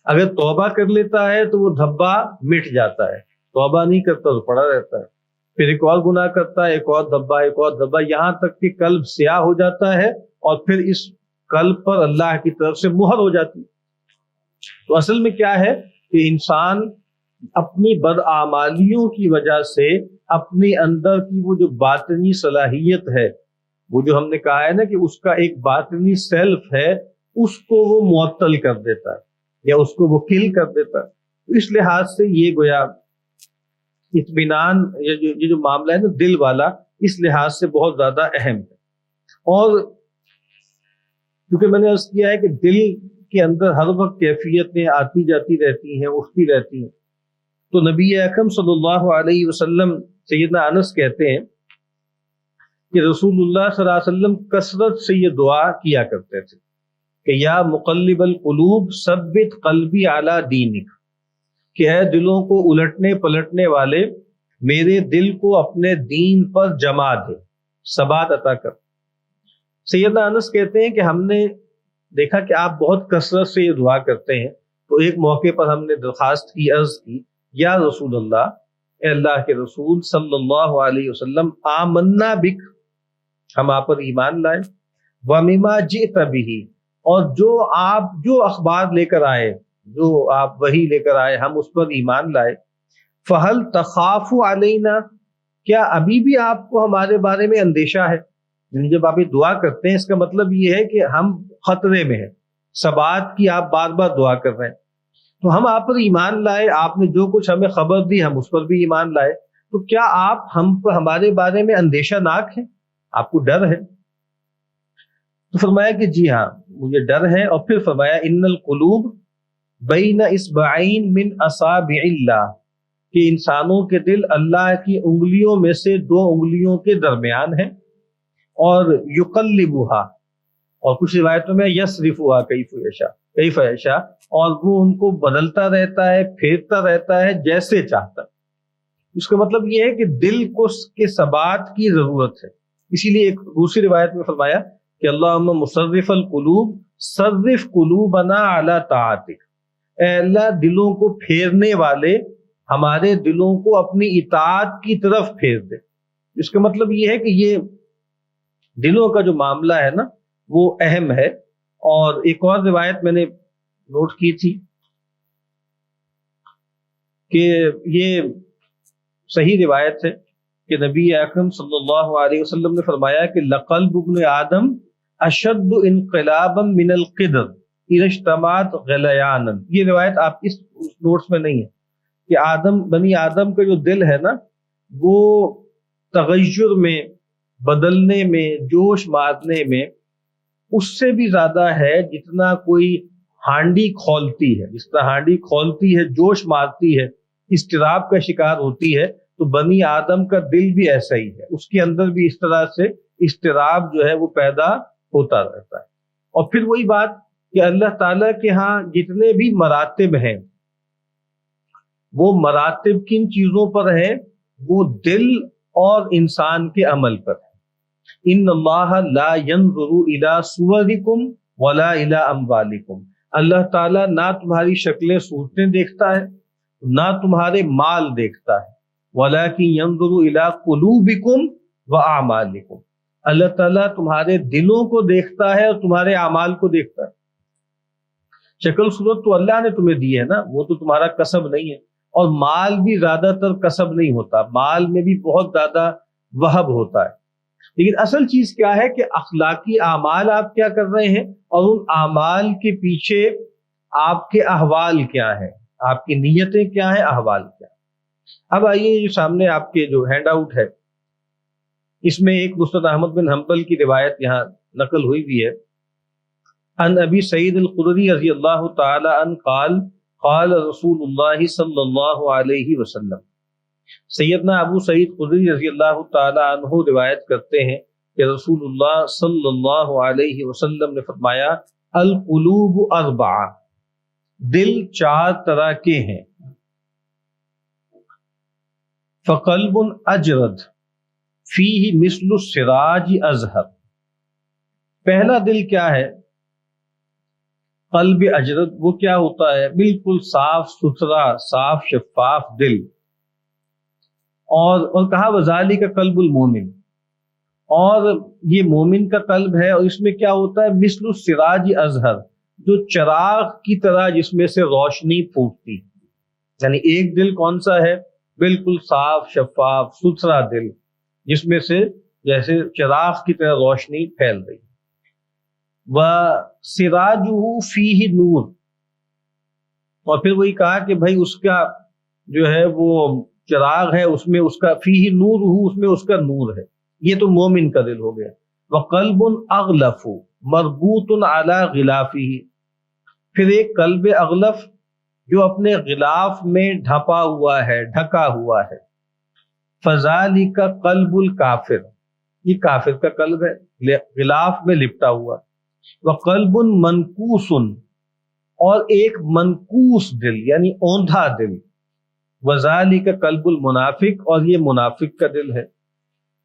اگر توبہ کر لیتا ہے تو وہ دھبا مٹ جاتا ہے، توبہ نہیں کرتا تو پڑا رہتا ہے. پھر ایک اور گناہ کرتا ہے، ایک اور دھبا، ایک اور دھبا، یہاں تک کہ قلب سیاہ ہو جاتا ہے، اور پھر اس قلب پر اللہ کی طرف سے مہر ہو جاتی. تو اصل میں کیا ہے کہ انسان اپنی بدعمالیوں کی وجہ سے اپنے اندر کی وہ جو باطنی صلاحیت ہے، وہ جو ہم نے کہا ہے نا کہ اس کا ایک باطنی سیلف ہے، اس کو وہ معطل کر دیتا ہے یا اس کو وہ کل کر دیتا ہے. تو اس لحاظ سے یہ گویا اطمینان، یہ جو معاملہ ہے نا دل والا، اس لحاظ سے بہت زیادہ اہم ہے. اور کیونکہ میں نے عرض کیا ہے کہ دل کے اندر ہر وقت کیفیتیں آتی جاتی رہتی ہیں، اٹھتی رہتی ہیں، تو نبی اکرم صلی اللہ علیہ وسلم سیدنا انس کہتے ہیں کہ رسول اللہ صلی اللہ علیہ وسلم کثرت سے یہ دعا کیا کرتے تھے کہ یا مقلب القلوب ثبت قلبی علی دینک، کہ اے دلوں کو الٹنے پلٹنے والے میرے دل کو اپنے دین پر جما دے، ثبات عطا کر. سیدنا انس کہتے ہیں کہ ہم نے دیکھا کہ آپ بہت کثرت سے یہ دعا کرتے ہیں، تو ایک موقع پر ہم نے درخواست کی، عرض کی یا رسول اللہ، اے اللہ کے رسول صلی اللہ علیہ وسلم، آمنا بک، ہم آپ پر ایمان لائے، وَمِمَا جِئْتَ بِهِ، اور جو اخبار لے کر آئے، جو آپ وحی لے کر آئے، ہم اس پر ایمان لائے. فَهَلْ تَخَافُ عَلَيْنَا، کیا ابھی بھی آپ کو ہمارے بارے میں اندیشہ ہے؟ یعنی جب آپ یہ دعا کرتے ہیں اس کا مطلب یہ ہے کہ ہم خطرے میں ہیں، ثبات کی آپ بار بار دعا کر رہے ہیں. تو ہم آپ پر ایمان لائے، آپ نے جو کچھ ہمیں خبر دی ہم اس پر بھی ایمان لائے، تو کیا آپ ہمارے بارے میں اندیشہ ناک ہیں، آپ کو ڈر ہے؟ تو فرمایا کہ جی ہاں مجھے ڈر ہے، اور پھر فرمایا ان القلوب بین اصبعین من اصابع اللہ، کہ انسانوں کے دل اللہ کی انگلیوں میں سے دو انگلیوں کے درمیان ہیں، اور یقلبھا، اور کچھ روایتوں میں یصرفھا کیف یشاء، اور وہ ان کو بدلتا رہتا ہے، پھیرتا رہتا ہے جیسے چاہتا ہے۔ اس کا مطلب یہ ہے کہ دل کو کے ثبات کی ضرورت ہے، اسی لیے ایک دوسری روایت میں فرمایا کہ اللہم مصرف القلوب صرف قلوبنا علی طاعتک، اے اللہ دلوں کو پھیرنے والے ہمارے دلوں کو اپنی اطاعت کی طرف پھیر دے۔ اس کا مطلب یہ ہے کہ یہ دلوں کا جو معاملہ ہے نا وہ اہم ہے۔ اور ایک اور روایت میں نے نوٹ کی تھی کہ یہ صحیح روایت ہے کہ نبی اکرم صلی اللہ علیہ وسلم نے فرمایا کہ لقلب ابن آدم اشد انقلابا من القدر اذا اجتمعت غلیانا، یہ روایت آپ اس نوٹس میں نہیں ہے کہ بنی آدم کا جو دل ہے نا وہ تغیر میں، بدلنے میں، جوش مارنے میں اس سے بھی زیادہ ہے جتنا کوئی ہانڈی کھولتی ہے، جس طرح ہانڈی کھولتی ہے، جوش مارتی ہے، اضطراب کا شکار ہوتی ہے، تو بنی آدم کا دل بھی ایسا ہی ہے، اس کے اندر بھی اس طرح سے اضطراب جو ہے وہ پیدا ہوتا رہتا ہے۔ اور پھر وہی بات کہ اللہ تعالیٰ کے ہاں جتنے بھی مراتب ہیں وہ مراتب کن چیزوں پر ہیں؟ وہ دل اور انسان کے عمل پر ہے۔ ان اللہ لا ينظر الى صورکم ولا الى اموالکم، اللہ تعالیٰ نہ تمہاری شکلیں صورتیں دیکھتا ہے، نہ تمہارے مال دیکھتا ہے، ولکن ينظر الى قلوبکم واعمالکم، اللہ تعالیٰ تمہارے دلوں کو دیکھتا ہے اور تمہارے اعمال کو دیکھتا ہے۔ شکل صورت تو اللہ نے تمہیں دی ہے نا، وہ تو تمہارا کسب نہیں ہے، اور مال بھی زیادہ تر کسب نہیں ہوتا، مال میں بھی بہت زیادہ وہب ہوتا ہے، لیکن اصل چیز کیا ہے کہ اخلاقی اعمال آپ کیا کر رہے ہیں، اور ان اعمال کے پیچھے آپ کے احوال کیا ہیں، آپ کی نیتیں کیا ہیں، احوال کیا ہیں۔ اب آئیے جو سامنے آپ کے جو ہینڈ آؤٹ ہے اس میں ایک مسند احمد بن حنبل کی روایت یہاں نقل ہوئی بھی ہے، ان ابی سعید الخدری رضی اللہ تعالی عنہ قال قال رسول اللہ صلی اللہ علیہ وسلم، سیدنا ابو سعید خدری رضی اللہ تعالی عنہ روایت کرتے ہیں کہ رسول اللہ صلی اللہ علیہ وسلم نے فرمایا القلوب اربعہ، دل چار طرح کے ہیں، فقلب اجرد فیہ مثل السراج ازہر، پہلا دل کیا ہے؟ قلب اجرد، وہ کیا ہوتا ہے؟ بالکل صاف ستھرا، صاف شفاف دل، اور کہا وذالک قلب المومن، اور یہ مومن کا قلب ہے، اور اس میں کیا ہوتا ہے؟ مثل السراج ازہر، جو چراغ کی طرح جس میں سے روشنی پھوٹتی، یعنی ایک دل کون سا ہے؟ بالکل صاف شفاف ستھرا دل جس میں سے جیسے چراغ کی طرح روشنی پھیل رہی، وَسِرَاجُهُ فِيهِ نور، اور پھر وہی کہا کہ بھائی اس کا جو ہے وہ چراغ ہے، اس میں اس کا فیہ نور ہو، اس میں اس کا نور ہے، یہ تو مومن کا دل ہو گیا۔ وقلب اغلف مربوط علی غلافہ، پھر ایک قلب اغلف جو اپنے غلاف میں ڈھپا ہوا ہے، ڈھکا ہوا ہے، فذالک قلب الکافر، یہ کافر کا قلب ہے، غلاف میں لپٹا ہوا۔ وقلب منکوس، اور ایک منکوس دل یعنی اوندھا دل، وذالک قلب المنافق، اور یہ منافق کا دل ہے۔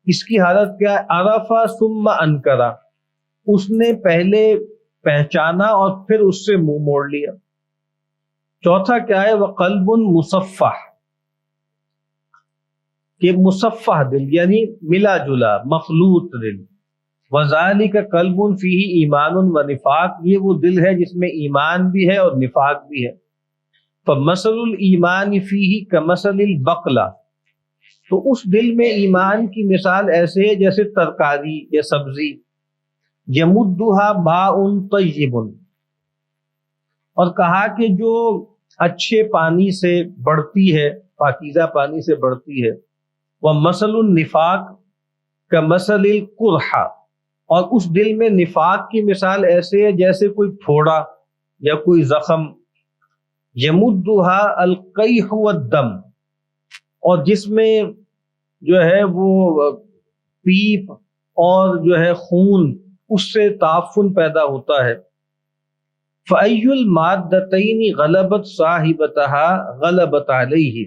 اس کی حالت کیا ہے؟ عرفا ثم انکرا، اس نے پہلے پہچانا اور پھر اس سے منہ موڑ لیا۔ چوتھا کیا ہے؟ وقلب مصفح، کہ مصفح دل یعنی ملا جلا مخلوط دل، وذالک قلب فیہ ایمان و نفاق، یہ وہ دل ہے جس میں ایمان بھی ہے اور نفاق بھی ہے۔ فمثل الایمان فیہ کمثل البقلہ، تو اس دل میں ایمان کی مثال ایسے ہے جیسے ترکاری یا سبزی، یمدھا ماء طیب، اور کہا کہ جو اچھے پانی سے بڑھتی ہے، پاکیزہ پانی سے بڑھتی ہے۔ ومثل النفاق کمثل القرحہ، اور اس دل میں نفاق کی مثال ایسے ہے جیسے کوئی پھوڑا یا کوئی زخم، یمدھا القیح والدم، اور جس میں جو ہے وہ پیپ اور جو ہے خون اس سے تعفن پیدا ہوتا ہے۔ فَأَيُّ الْمَادَّتَيْنِ غَلَبَتْ صَاحِبَتَهَا غَلَبَتْ عَلَيْهِ،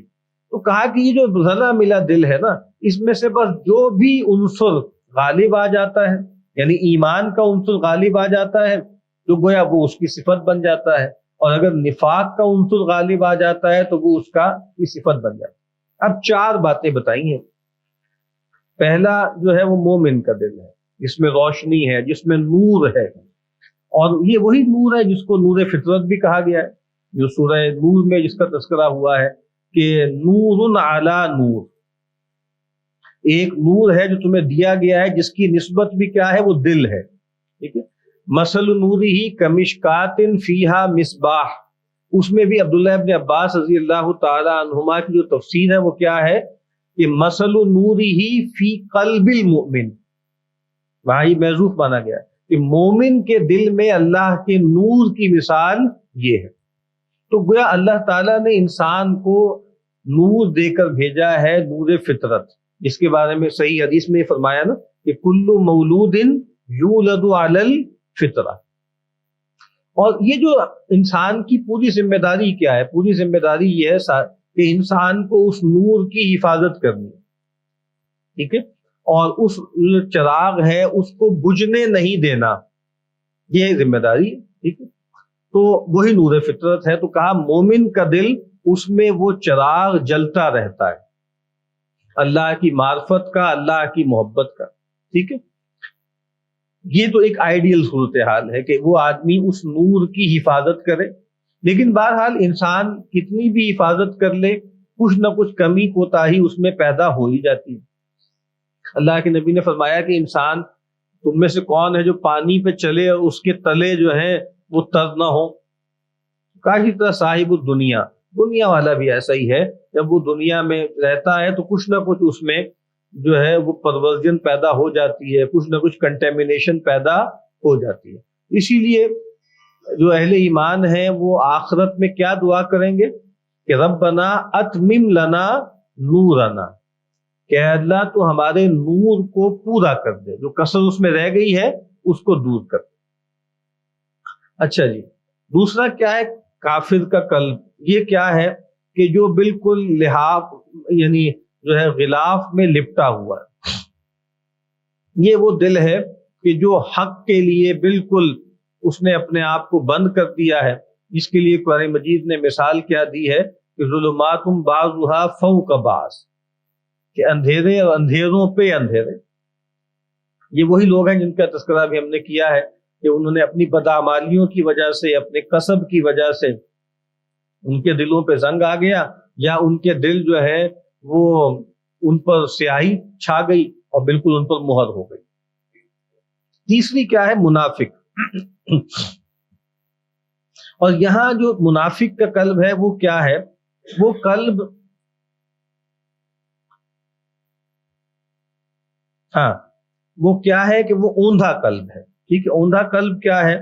تو کہا کہ یہ جو رلا ملا دل ہے نا، اس میں سے بس جو بھی عنصر غالب آ جاتا ہے، یعنی ایمان کا عنصر غالب آ جاتا ہے تو گویا وہ اس کی صفت بن جاتا ہے، اور اگر نفاق کا عنصر غالب آ جاتا ہے تو وہ اس کا کی صفت بن جاتا ہے۔ اب 4 باتیں بتائی ہیں۔ پہلا جو ہے وہ مومن کا دل ہے، جس میں روشنی ہے، جس میں نور ہے، اور یہ وہی نور ہے جس کو نور فطرت بھی کہا گیا ہے، جو سورہ نور میں جس کا تذکرہ ہوا ہے کہ نور علی نور، ایک نور ہے جو تمہیں دیا گیا ہے جس کی نسبت بھی کیا ہے، وہ دل ہے، ٹھیک ہے۔ مثل نورہ کمشکات فیہا مصباح، اس میں بھی عبداللہ ابن عباس رضی اللہ تعالی عنہما کی جو تفسیر ہے وہ کیا ہے کہ مثل نورہ فی قلب المؤمن، وہاں یہ محذوف مانا گیا ہے کہ مومن کے دل میں اللہ کے نور کی مثال یہ ہے۔ تو گویا اللہ تعالیٰ نے انسان کو نور دے کر بھیجا ہے، نور فطرت، جس کے بارے میں صحیح حدیث میں فرمایا نا کہ کل مولود یولد علی الفطرہ۔ اور یہ جو انسان کی پوری ذمہ داری کیا ہے؟ پوری ذمہ داری یہ ہے کہ انسان کو اس نور کی حفاظت کرنی ہے، ٹھیک ہے، اور اس چراغ ہے اس کو بجھنے نہیں دینا، یہ ذمہ داری ہے، ٹھیک ہے۔ تو وہی نور فطرت ہے، تو کہا مومن کا دل، اس میں وہ چراغ جلتا رہتا ہے، اللہ کی معرفت کا، اللہ کی محبت کا، ٹھیک ہے۔ یہ تو ایک آئیڈیل صورتحال ہے کہ وہ آدمی اس نور کی حفاظت کرے، لیکن بہرحال انسان کتنی بھی حفاظت کر لے، کچھ نہ کچھ کمی کوتاہی اس میں پیدا ہو ہی جاتی ہے۔ اللہ کے نبی نے فرمایا کہ انسان تم میں سے کون ہے جو پانی پہ چلے اور اس کے تلے جو ہیں وہ تر نہ ہو؟ کاہی طرح صاحب الدنیا، دنیا والا بھی ایسا ہی ہے، جب وہ دنیا میں رہتا ہے تو کچھ نہ کچھ اس میں جو ہے وہ پرورژن پیدا ہو جاتی ہے، کچھ نہ کچھ کنٹیمنیشن پیدا ہو جاتی ہے۔ اسی لیے جو اہل ایمان ہیں وہ آخرت میں کیا دعا کریں گے کہ ربنا اتمم لنا نورنا، کہ اللہ تو ہمارے نور کو پورا کر دے، جو کسر اس میں رہ گئی ہے اس کو دور کر دے۔ اچھا جی، دوسرا کیا ہے؟ کافر کا قلب، یہ کیا ہے کہ جو بالکل لحاف یعنی جو ہے غلاف میں لپٹا ہوا ہے، یہ وہ دل ہے کہ جو حق کے لیے بالکل اس نے اپنے آپ کو بند کر دیا ہے، جس کے لیے قرآن مجید نے مثال کیا دی ہے کہ ظلمات بعضها فوق بعض، کہ اندھیرے اور اندھیروں پہ اندھیرے۔ یہ وہی لوگ ہیں جن کا تذکرہ بھی ہم نے کیا ہے کہ انہوں نے اپنی بدعمالیوں کی وجہ سے، اپنے کسب کی وجہ سے ان کے دلوں پہ زنگ آ گیا، یا ان کے دل جو ہے وہ ان پر سیاہی چھا گئی اور بالکل ان پر مہر ہو گئی۔ تیسری کیا ہے؟ منافق۔ اور یہاں جو منافق کا قلب ہے وہ کیا ہے؟ وہ قلب وہ کیا ہے کہ وہ اوندھا قلب ہے، ٹھیک ہے۔ اوندھا قلب کیا ہے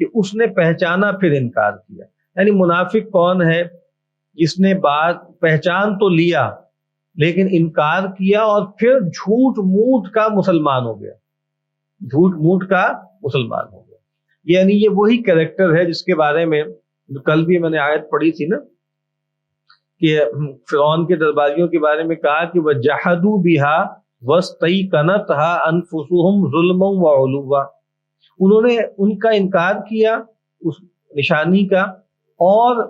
کہ اس نے پہچانا پھر انکار کیا، یعنی منافق کون ہے؟ جس نے بات پہچان تو لیا لیکن انکار کیا اور پھر جھوٹ موٹ کا مسلمان ہو گیا، جھوٹ موٹ کا مسلمان ہو گیا۔ یعنی یہ وہی کریکٹر ہے جس کے بارے میں کل بھی میں نے آیت پڑھی تھی نا کہ فرعون کے درباریوں کے بارے میں کہا کہ وَجَحَدُوا بِهَا وَاسْتَيْقَنَتْهَا أَنفُسُهُمْ ظُلْمًا وَعُلُوًّا، انہوں نے ان کا انکار کیا اس نشانی کا، اور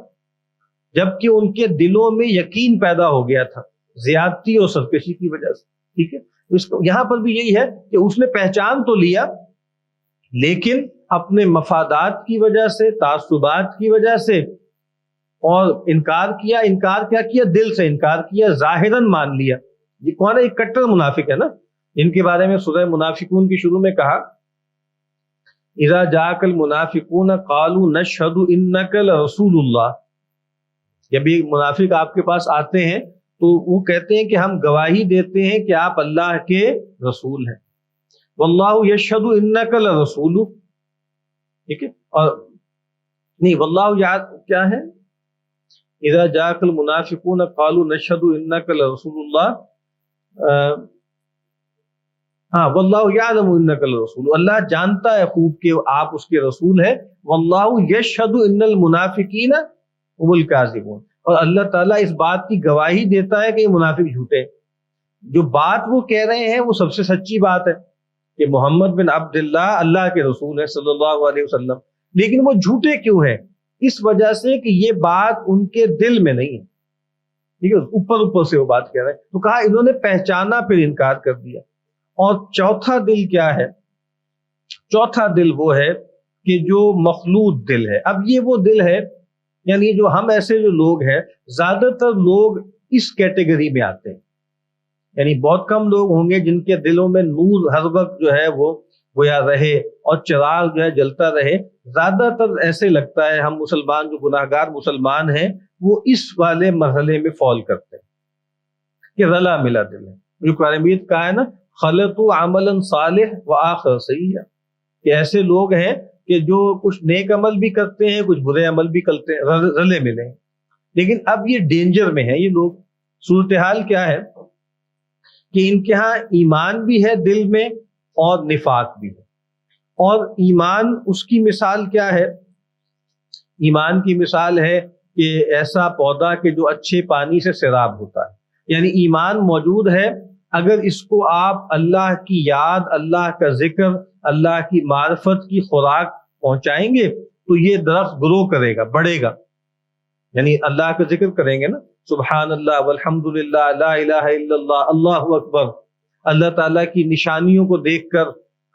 جبکہ ان کے دلوں میں یقین پیدا ہو گیا تھا زیادتی اور سرکشی کی وجہ سے، ٹھیک ہے۔ یہاں پر بھی یہی ہے کہ اس نے پہچان تو لیا لیکن اپنے مفادات کی وجہ سے، تعصبات کی وجہ سے، اور انکار کیا۔ انکار کیا کیا؟ دل سے انکار کیا، ظاہراً مان لیا۔ یہ کون ہے؟ ایک کٹر منافق ہے نا، ان کے بارے میں سورہ منافقون کی شروع میں کہا اذا جاءك المنافقون قالوا نشهد انك لرسول اللہ، جب یہ منافق آپ کے پاس آتے ہیں تو وہ کہتے ہیں کہ ہم گواہی دیتے ہیں کہ آپ اللہ کے رسول ہیں۔ واللہ یشہد انک لرسول، ٹھیک ہے، اور نہیں واللہ یاد کیا ہے، اذا جاءک المنافقون قالوا نشہد انک لرسول اللہ، ہاں واللہ یعلم انک لرسول، اللہ جانتا ہے خوب کہ آپ اس کے رسول ہیں، واللہ یشہد ان المنافقین هم الکاذبون، اور اللہ تعالیٰ اس بات کی گواہی دیتا ہے کہ یہ منافق جھوٹے ہیں۔ جو بات وہ کہہ رہے ہیں وہ سب سے سچی بات ہے کہ محمد بن عبداللہ اللہ کے رسول ہیں صلی اللہ علیہ وسلم، لیکن وہ جھوٹے کیوں ہیں؟ اس وجہ سے کہ یہ بات ان کے دل میں نہیں ہے، ٹھیک ہے، اوپر اوپر سے وہ بات کہہ رہے ہیں، تو کہا انہوں نے پہچانا پھر انکار کر دیا۔ اور چوتھا دل کیا ہے؟ چوتھا دل وہ ہے کہ جو مخلوط دل ہے۔ اب یہ وہ دل ہے، یعنی جو ہم ایسے جو لوگ ہیں، زیادہ تر لوگ اس کیٹیگری میں آتے ہیں، یعنی بہت کم لوگ ہوں گے جن کے دلوں میں نور ہر وقت جو ہے وہ گویا رہے اور چراغ جو ہے جلتا رہے۔ زیادہ تر ایسے لگتا ہے ہم مسلمان جو گناہ گار مسلمان ہیں وہ اس والے مرحلے میں فال کرتے ہیں کہ رلا ملا دل ہے، جو قرآن مجید کہا ہے نا خلطوا عملا صالح وآخر سیئا، کہ ایسے لوگ ہیں کہ جو کچھ نیک عمل بھی کرتے ہیں کچھ برے عمل بھی کرتے ہیں، رلے ملے ہیں۔ لیکن اب یہ ڈینجر میں ہیں یہ لوگ۔ صورتحال کیا ہے کہ ان کے ہاں ایمان بھی ہے دل میں اور نفاق بھی ہے۔ اور ایمان اس کی مثال کیا ہے؟ ایمان کی مثال ہے کہ ایسا پودا کہ جو اچھے پانی سے سیراب ہوتا ہے، یعنی ایمان موجود ہے، اگر اس کو آپ اللہ کی یاد، اللہ کا ذکر، اللہ کی معرفت کی خوراک پہنچائیں گے تو یہ درخت گرو کرے گا، بڑھے گا، یعنی اللہ کا ذکر کریں گے نا، سبحان اللہ والحمد للہ لا الہ الا اللہ اللہ اکبر، اللہ تعالیٰ کی نشانیوں کو دیکھ کر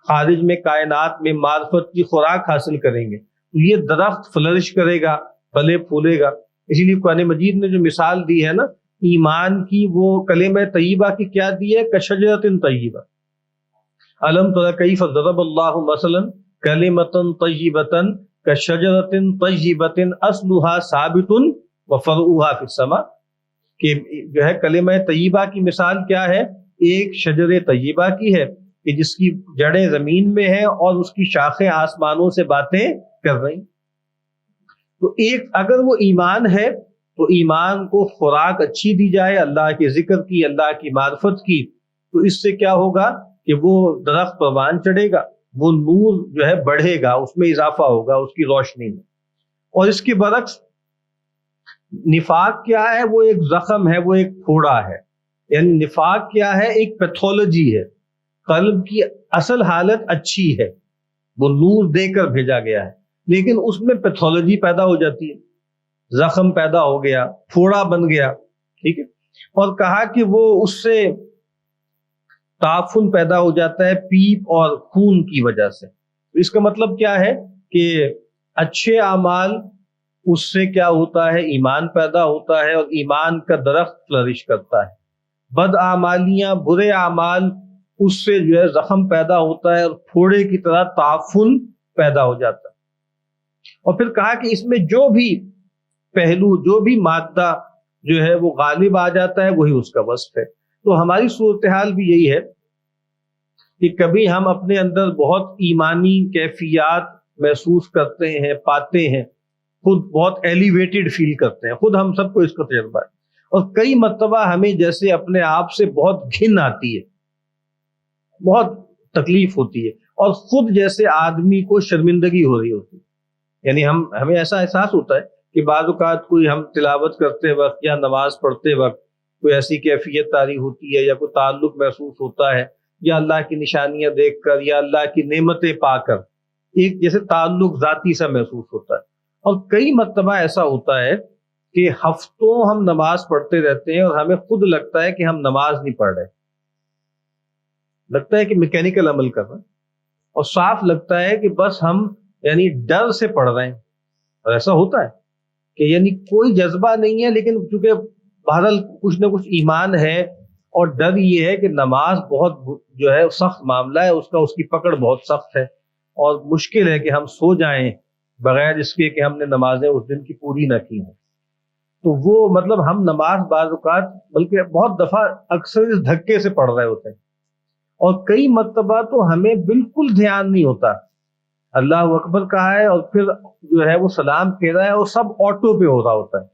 خارج میں کائنات میں معرفت کی خوراک حاصل کریں گے تو یہ درخت فلرش کرے گا، پھلے پھولے گا۔ اسی لیے قرآن مجید نے جو مثال دی ہے نا ایمان کی، وہ کلمہ طیبہ کی کیا دی ہے؟ کشجرۃ طیبہ، الم تر کیف ضرب اللہ مثلا کلمۃ طیبۃ کشجرۃ طیبۃ اصلها ثابت وفرعها فی السماء، کہ جو ہے کلمہ طیبہ کی مثال کیا ہے؟ ایک شجر طیبہ کی ہے کہ جس کی جڑیں زمین میں ہیں اور اس کی شاخیں آسمانوں سے باتیں کر رہی۔ تو ایک اگر وہ ایمان ہے تو ایمان کو خوراک اچھی دی جائے اللہ کے ذکر کی، اللہ کی معرفت کی، تو اس سے کیا ہوگا کہ وہ درخت پروان چڑھے گا، وہ نور جو ہے بڑھے گا، اس میں اضافہ ہوگا اس کی روشنی میں۔ اور اس کے برعکس نفاق کیا ہے؟ وہ ایک زخم ہے، وہ ایک پھوڑا ہے، یعنی نفاق کیا ہے؟ ایک پیتھولوجی ہے، قلب کی اصل حالت اچھی ہے، وہ نور دے کر بھیجا گیا ہے، لیکن اس میں پیتھولوجی پیدا ہو جاتی ہے، زخم پیدا ہو گیا، پھوڑا بن گیا، ٹھیک ہے۔ اور کہا کہ وہ اس سے تعفن پیدا ہو جاتا ہے پیپ اور خون کی وجہ سے۔ اس کا مطلب کیا ہے کہ اچھے اعمال اس سے کیا ہوتا ہے؟ ایمان پیدا ہوتا ہے اور ایمان کا درخت فلرش کرتا ہے۔ بد اعمالیاں، برے اعمال، اس سے جو ہے زخم پیدا ہوتا ہے اور پھوڑے کی طرح تعفن پیدا ہو جاتا ہے۔ اور پھر کہا کہ اس میں جو بھی پہلو، جو بھی مادہ جو ہے وہ غالب آ جاتا ہے وہی اس کا وصف ہے۔ تو ہماری صورتحال بھی یہی ہے کہ کبھی ہم اپنے اندر بہت ایمانی کیفیات محسوس کرتے ہیں، پاتے ہیں، خود بہت ایلیویٹڈ فیل کرتے ہیں، خود ہم سب کو اس کا تجربہ ہے، اور کئی مرتبہ ہمیں جیسے اپنے آپ سے بہت گھن آتی ہے، بہت تکلیف ہوتی ہے، اور خود جیسے آدمی کو شرمندگی ہو رہی ہوتی ہے، یعنی ہمیں ایسا احساس ہوتا ہے کہ بعض اوقات کوئی ہم تلاوت کرتے وقت یا نماز پڑھتے وقت کوئی ایسی کیفیت طاری ہوتی ہے یا کوئی تعلق محسوس ہوتا ہے، یا اللہ کی نشانیاں دیکھ کر یا اللہ کی نعمتیں پا کر ایک جیسے تعلق ذاتی سا محسوس ہوتا ہے۔ اور کئی مرتبہ ایسا ہوتا ہے کہ ہفتوں ہم نماز پڑھتے رہتے ہیں اور ہمیں خود لگتا ہے کہ ہم نماز نہیں پڑھ رہے، لگتا ہے کہ میکینیکل عمل کر رہے ہیں، اور صاف لگتا ہے کہ بس ہم یعنی ڈر سے پڑھ رہے ہیں۔ اور ایسا ہوتا ہے کہ یعنی کوئی جذبہ نہیں ہے، لیکن چونکہ بہرحال کچھ نہ کچھ ایمان ہے، اور ڈر یہ ہے کہ نماز بہت جو ہے سخت معاملہ ہے، اس کی پکڑ بہت سخت ہے، اور مشکل ہے کہ ہم سو جائیں بغیر اس کے کہ ہم نے نمازیں اس دن کی پوری نہ کی ہوں۔ تو وہ مطلب ہم نماز بعض اوقات بلکہ بہت دفعہ اکثر اس دھکے سے پڑھ رہے ہوتے ہیں، اور کئی مرتبہ تو ہمیں بالکل دھیان نہیں ہوتا، اللہ اکبر کہا ہے اور پھر جو ہے وہ سلام پھیرا ہے اور سب آٹو پہ ہو رہا ہوتا ہے،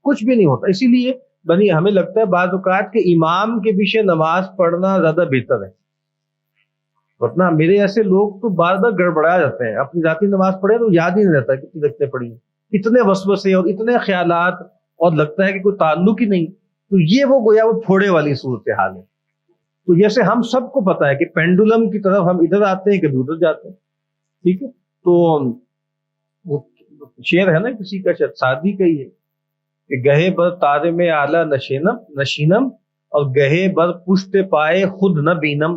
کچھ بھی نہیں ہوتا۔ اسی لیے بنی ہمیں لگتا ہے بعض اوقات کہ امام کے پیچھے نماز پڑھنا زیادہ بہتر ہے، ورنہ میرے ایسے لوگ تو بار بار گڑبڑا جاتے ہیں، اپنی ذاتی نماز پڑھے تو یاد ہی نہیں رہتا کتنی رکعتیں پڑھی ہیں، اتنے وسوسے اور اتنے خیالات، اور لگتا ہے کہ کوئی تعلق ہی نہیں۔ تو یہ وہ گویا وہ پھوڑے والی صورتحال ہے۔ تو جیسے ہم سب کو پتا ہے کہ پینڈولم کی طرف ہم ادھر آتے ہیں کبھی ادھر جاتے ہیں، ٹھیک ہے؟ تو وہ شعر ہے نا کسی کا، شاید سعدی کا ہی ہے کہ گہے بر تارے میں اعلیٰ نشینم اور گہے بر پشت پائے خود نہ بینم۔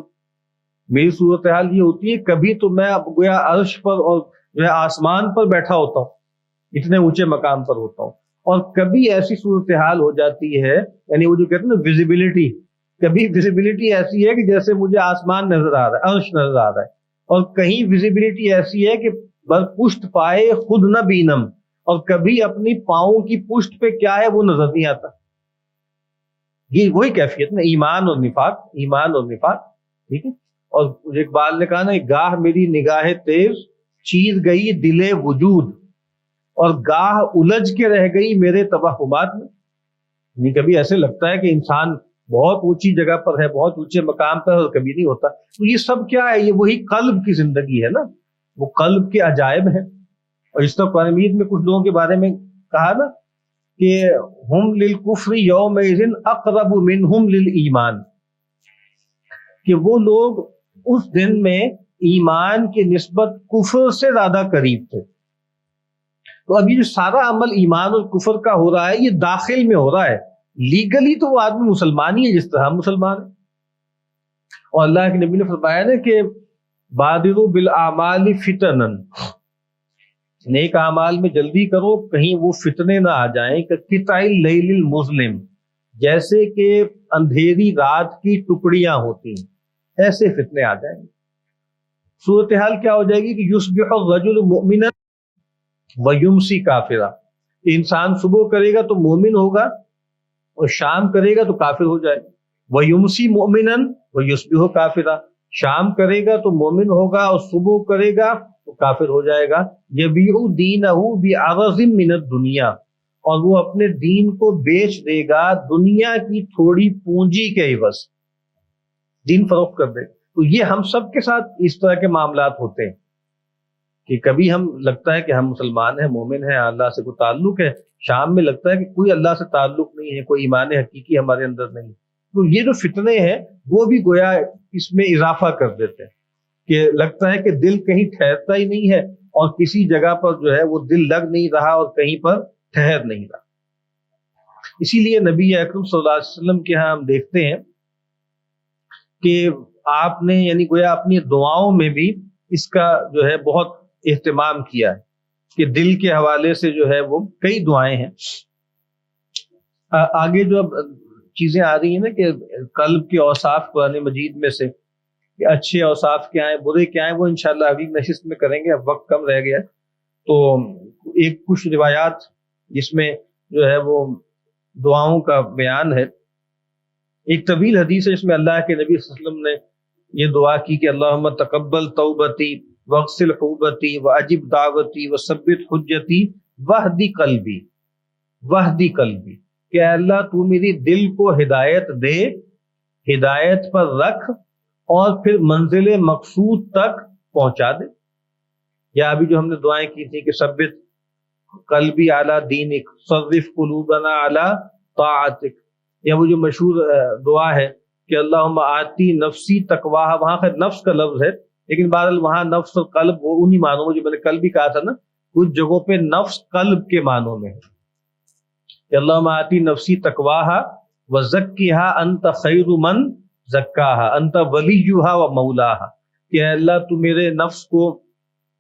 میری صورتحال یہ ہوتی ہے کبھی تو میں گویا عرش پر اور جو ہے آسمان پر بیٹھا ہوتا ہوں، اتنے اونچے مقام پر ہوتا ہوں، اور کبھی ایسی صورتحال ہو جاتی ہے، یعنی وہ جو کہتے ہیں نا ویزیبلٹی، کبھی ویزیبلٹی ایسی ہے کہ جیسے مجھے آسمان نظر آ رہا ہے، عرش نظر آ رہا ہے، اور کہیں ویزیبلٹی ایسی ہے کہ بر پشت پائے خود نہ بینم، اور کبھی اپنی پاؤں کی پشت پہ کیا ہے وہ نظر نہیں آتا۔ یہ وہی کیفیت نا، ایمان اور نفاق، ایمان اور نفاق، ٹھیک ہے؟ اور اقبال نے کہا نا، گاہ میری نگاہ تیز چیر گئی دل وجود، اور گاہ الجھ کے رہ گئی میرے توہمات میں۔ یعنی کبھی ایسے لگتا ہے کہ انسان بہت اونچی جگہ پر ہے، بہت اونچے مقام پر، اور کبھی نہیں ہوتا۔ تو یہ سب کیا ہے؟ یہ وہی قلب کی زندگی ہے نا، وہ قلب کے عجائب ہیں۔ اور اس طرح قرآن مجید میں کچھ لوگوں کے بارے میں کہا نا کہ ہم للکفر یومئذ اقرب منہم للایمان، کہ وہ لوگ اس دن میں ایمان کی نسبت کفر سے زیادہ قریب تھے۔ تو اب یہ جو سارا عمل ایمان اور کفر کا ہو رہا ہے، یہ داخل میں ہو رہا ہے، لیگلی تو وہ آدمی مسلمان ہی ہے جس طرح ہم مسلمان ہیں۔ اور اللہ کے نبی نے فرمایا نا کہ بادروا بالاعمال فتنا، نیک اعمال میں جلدی کرو کہیں وہ فتنے نہ آ جائیں، کہ قطع اللیل المظلم، جیسے کہ اندھیری رات کی ٹکڑیاں ہوتی ہیں، ایسے فتنے آ جائیں گے۔ صورتحال کیا ہو جائے گی کہ یصبح الرجل مؤمنا ویمسی کافرا، انسان صبح کرے گا تو مومن ہوگا اور شام کرے گا تو کافر ہو جائے گا، ویمسی مؤمنا ویصبح کافرا، شام کرے گا تو مومن ہوگا اور صبح کرے گا تو کافر ہو جائے گا۔ یبیع دینہ بعرض من الدنیا، اور وہ اپنے دین کو بیچ دے گا دنیا کی تھوڑی پونجی کے عوض، دین فروخت کر دے گا۔ تو یہ ہم سب کے ساتھ اس طرح کے معاملات ہوتے ہیں کہ کبھی ہم لگتا ہے کہ ہم مسلمان ہیں، مومن ہیں، اللہ سے کوئی تعلق ہے، شام میں لگتا ہے کہ کوئی اللہ سے تعلق نہیں ہے، کوئی ایمان حقیقی ہمارے اندر نہیں۔ تو یہ جو فتنے ہیں وہ بھی گویا اس میں اضافہ کر دیتے ہیں کہ لگتا ہے کہ دل کہیں ٹھہرتا ہی نہیں ہے، اور کسی جگہ پر جو ہے وہ دل لگ نہیں رہا اور کہیں پر ٹھہر نہیں رہا۔ اسی لیے نبی اکرم صلی اللہ علیہ وسلم کے ہاں ہم دیکھتے ہیں کہ آپ نے یعنی گویا اپنی دعاؤں میں بھی اس کا جو ہے بہت اہتمام کیا ہے کہ دل کے حوالے سے جو ہے وہ کئی دعائیں ہیں۔ آگے جو اب چیزیں آ رہی ہیں نا کہ قلب کے اوصاف قرآن مجید میں سے کہ اچھے اوصاف کیا ہیں، برے کیا ہیں، وہ انشاءاللہ اگلی نشست میں کریں گے، اب وقت کم رہ گیا۔ تو ایک کچھ روایات جس میں جو ہے وہ دعاؤں کا بیان ہے، ایک طویل حدیث ہے جس میں اللہ کے نبی صلی اللہ علیہ وسلم نے یہ دعا کی کہ اللہم تقبل توبتی واغسل حوبتی واجب دعوتی وثبت حجتی واہدی قلبی، واہدی قلبی، کہ اے اللہ تو میری دل کو ہدایت دے، ہدایت پر رکھ، اور پھر منزل مقصود تک پہنچا دے۔ یا ابھی جو ہم نے دعائیں کی تھی کہ ثبت قلبی علی دینک، صرف قلوبنا علی طاعتک، یا وہ جو مشہور دعا ہے کہ اللہم آتی نفسی تقواہا، وہاں خیر نفس کا لفظ ہے لیکن بہرحال وہاں نفس اور قلب وہ انہی معنوں میں جو میں نے کل بھی کہا تھا نا، کچھ جگہوں پہ نفس قلب کے معنوں میں ہے کہ اللہم آتی نفسی تقواہا وزکیہا انت خیر من زکاہا انت ولیہا و مولاہا، کہ اے اللہ تو میرے نفس کو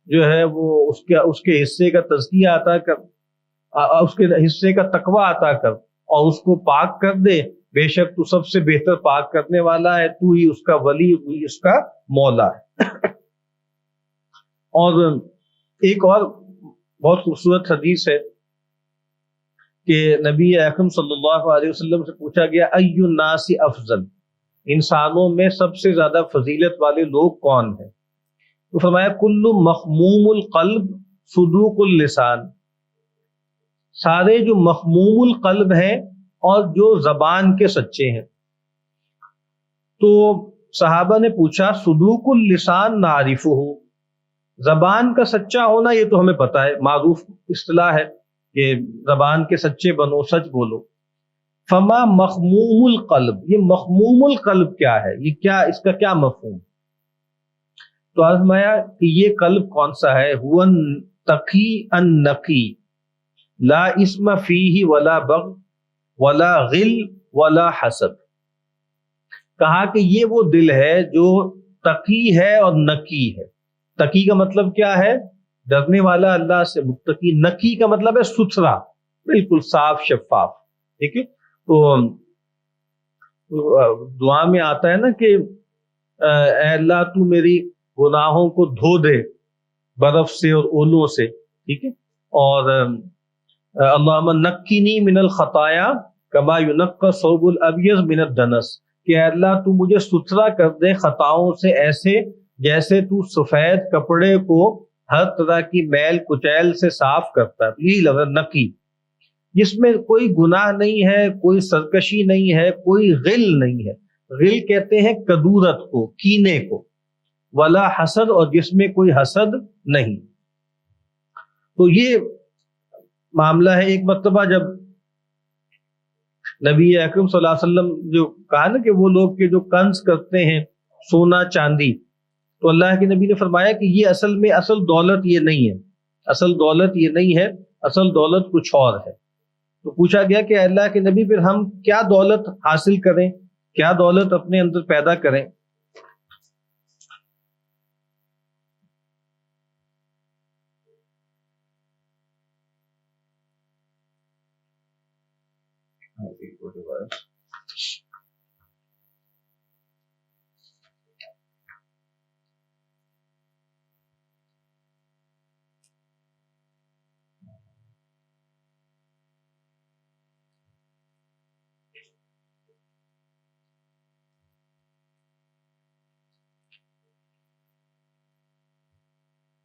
جو ہے وہ اس کے حصے کا تزکیہ عطا کر، اس کے حصے کا تقوی عطا کر، اور اس کو پاک کر دے، بے شک تو سب سے بہتر پاک کرنے والا ہے، تو ہی اس کا ولی، تو ہی اس کا مولا ہے۔ اور ایک اور بہت خوبصورت حدیث ہے کہ نبی اکرم صلی اللہ علیہ وسلم سے پوچھا گیا ای الناس افضل، انسانوں میں سب سے زیادہ فضیلت والے لوگ کون ہیں؟ تو فرمایا کل مخموم القلب صدوق اللسان، سارے جو مخموم القلب ہیں اور جو زبان کے سچے ہیں۔ تو صحابہ نے پوچھا صدوق اللسان نعرفہ، زبان کا سچا ہونا یہ تو ہمیں پتہ ہے، معروف اصطلاح ہے کہ زبان کے سچے بنو، سچ بولو۔ فما مخموم القلب، یہ مخموم القلب کیا ہے، یہ کیا، اس کا کیا مفہوم؟ تو آزمایا کہ یہ قلب کون سا ہے، هو تقی النقی لا اسم فیہ ولا بغض ولا غل ولا حسد۔ کہا کہ یہ وہ دل ہے جو تقی ہے اور نقی ہے۔ تقی کا مطلب کیا ہے؟ ڈرنے والا اللہ سے، متقی۔ نقی کا مطلب ہے ستھرا، بالکل صاف شفاف، ٹھیک ہے۔ تو دعا میں آتا ہے نا کہ اے اللہ تو میری گناہوں کو دھو دے برف سے اور اولوں سے، ٹھیک ہے۔ اور اللہم نقنی من الخطایا کما ینقی الثوب الابیض من الدنس، کہ اے اللہ تو مجھے ستھرا کر دے خطاؤں سے ایسے جیسے تو سفید کپڑے کو ہر طرح کی میل کچیل سے صاف کرتا ہے۔ یہی لفظ نقی، جس میں کوئی گناہ نہیں ہے، کوئی سرکشی نہیں ہے، کوئی غل نہیں ہے۔ غل کہتے ہیں کدورت کو، کینے کو۔ ولا حسد، اور جس میں کوئی حسد نہیں۔ تو یہ معاملہ ہے۔ ایک مرتبہ جب نبی اکرم صلی اللہ علیہ وسلم جو کہا نا کہ وہ لوگ کے جو کنز کرتے ہیں سونا چاندی، تو اللہ کے نبی نے فرمایا کہ یہ اصل میں اصل دولت یہ نہیں ہے، اصل دولت یہ نہیں ہے، اصل دولت کچھ اور ہے۔ تو پوچھا گیا کہ اللہ کے نبی پھر ہم کیا دولت حاصل کریں، کیا دولت اپنے اندر پیدا کریں؟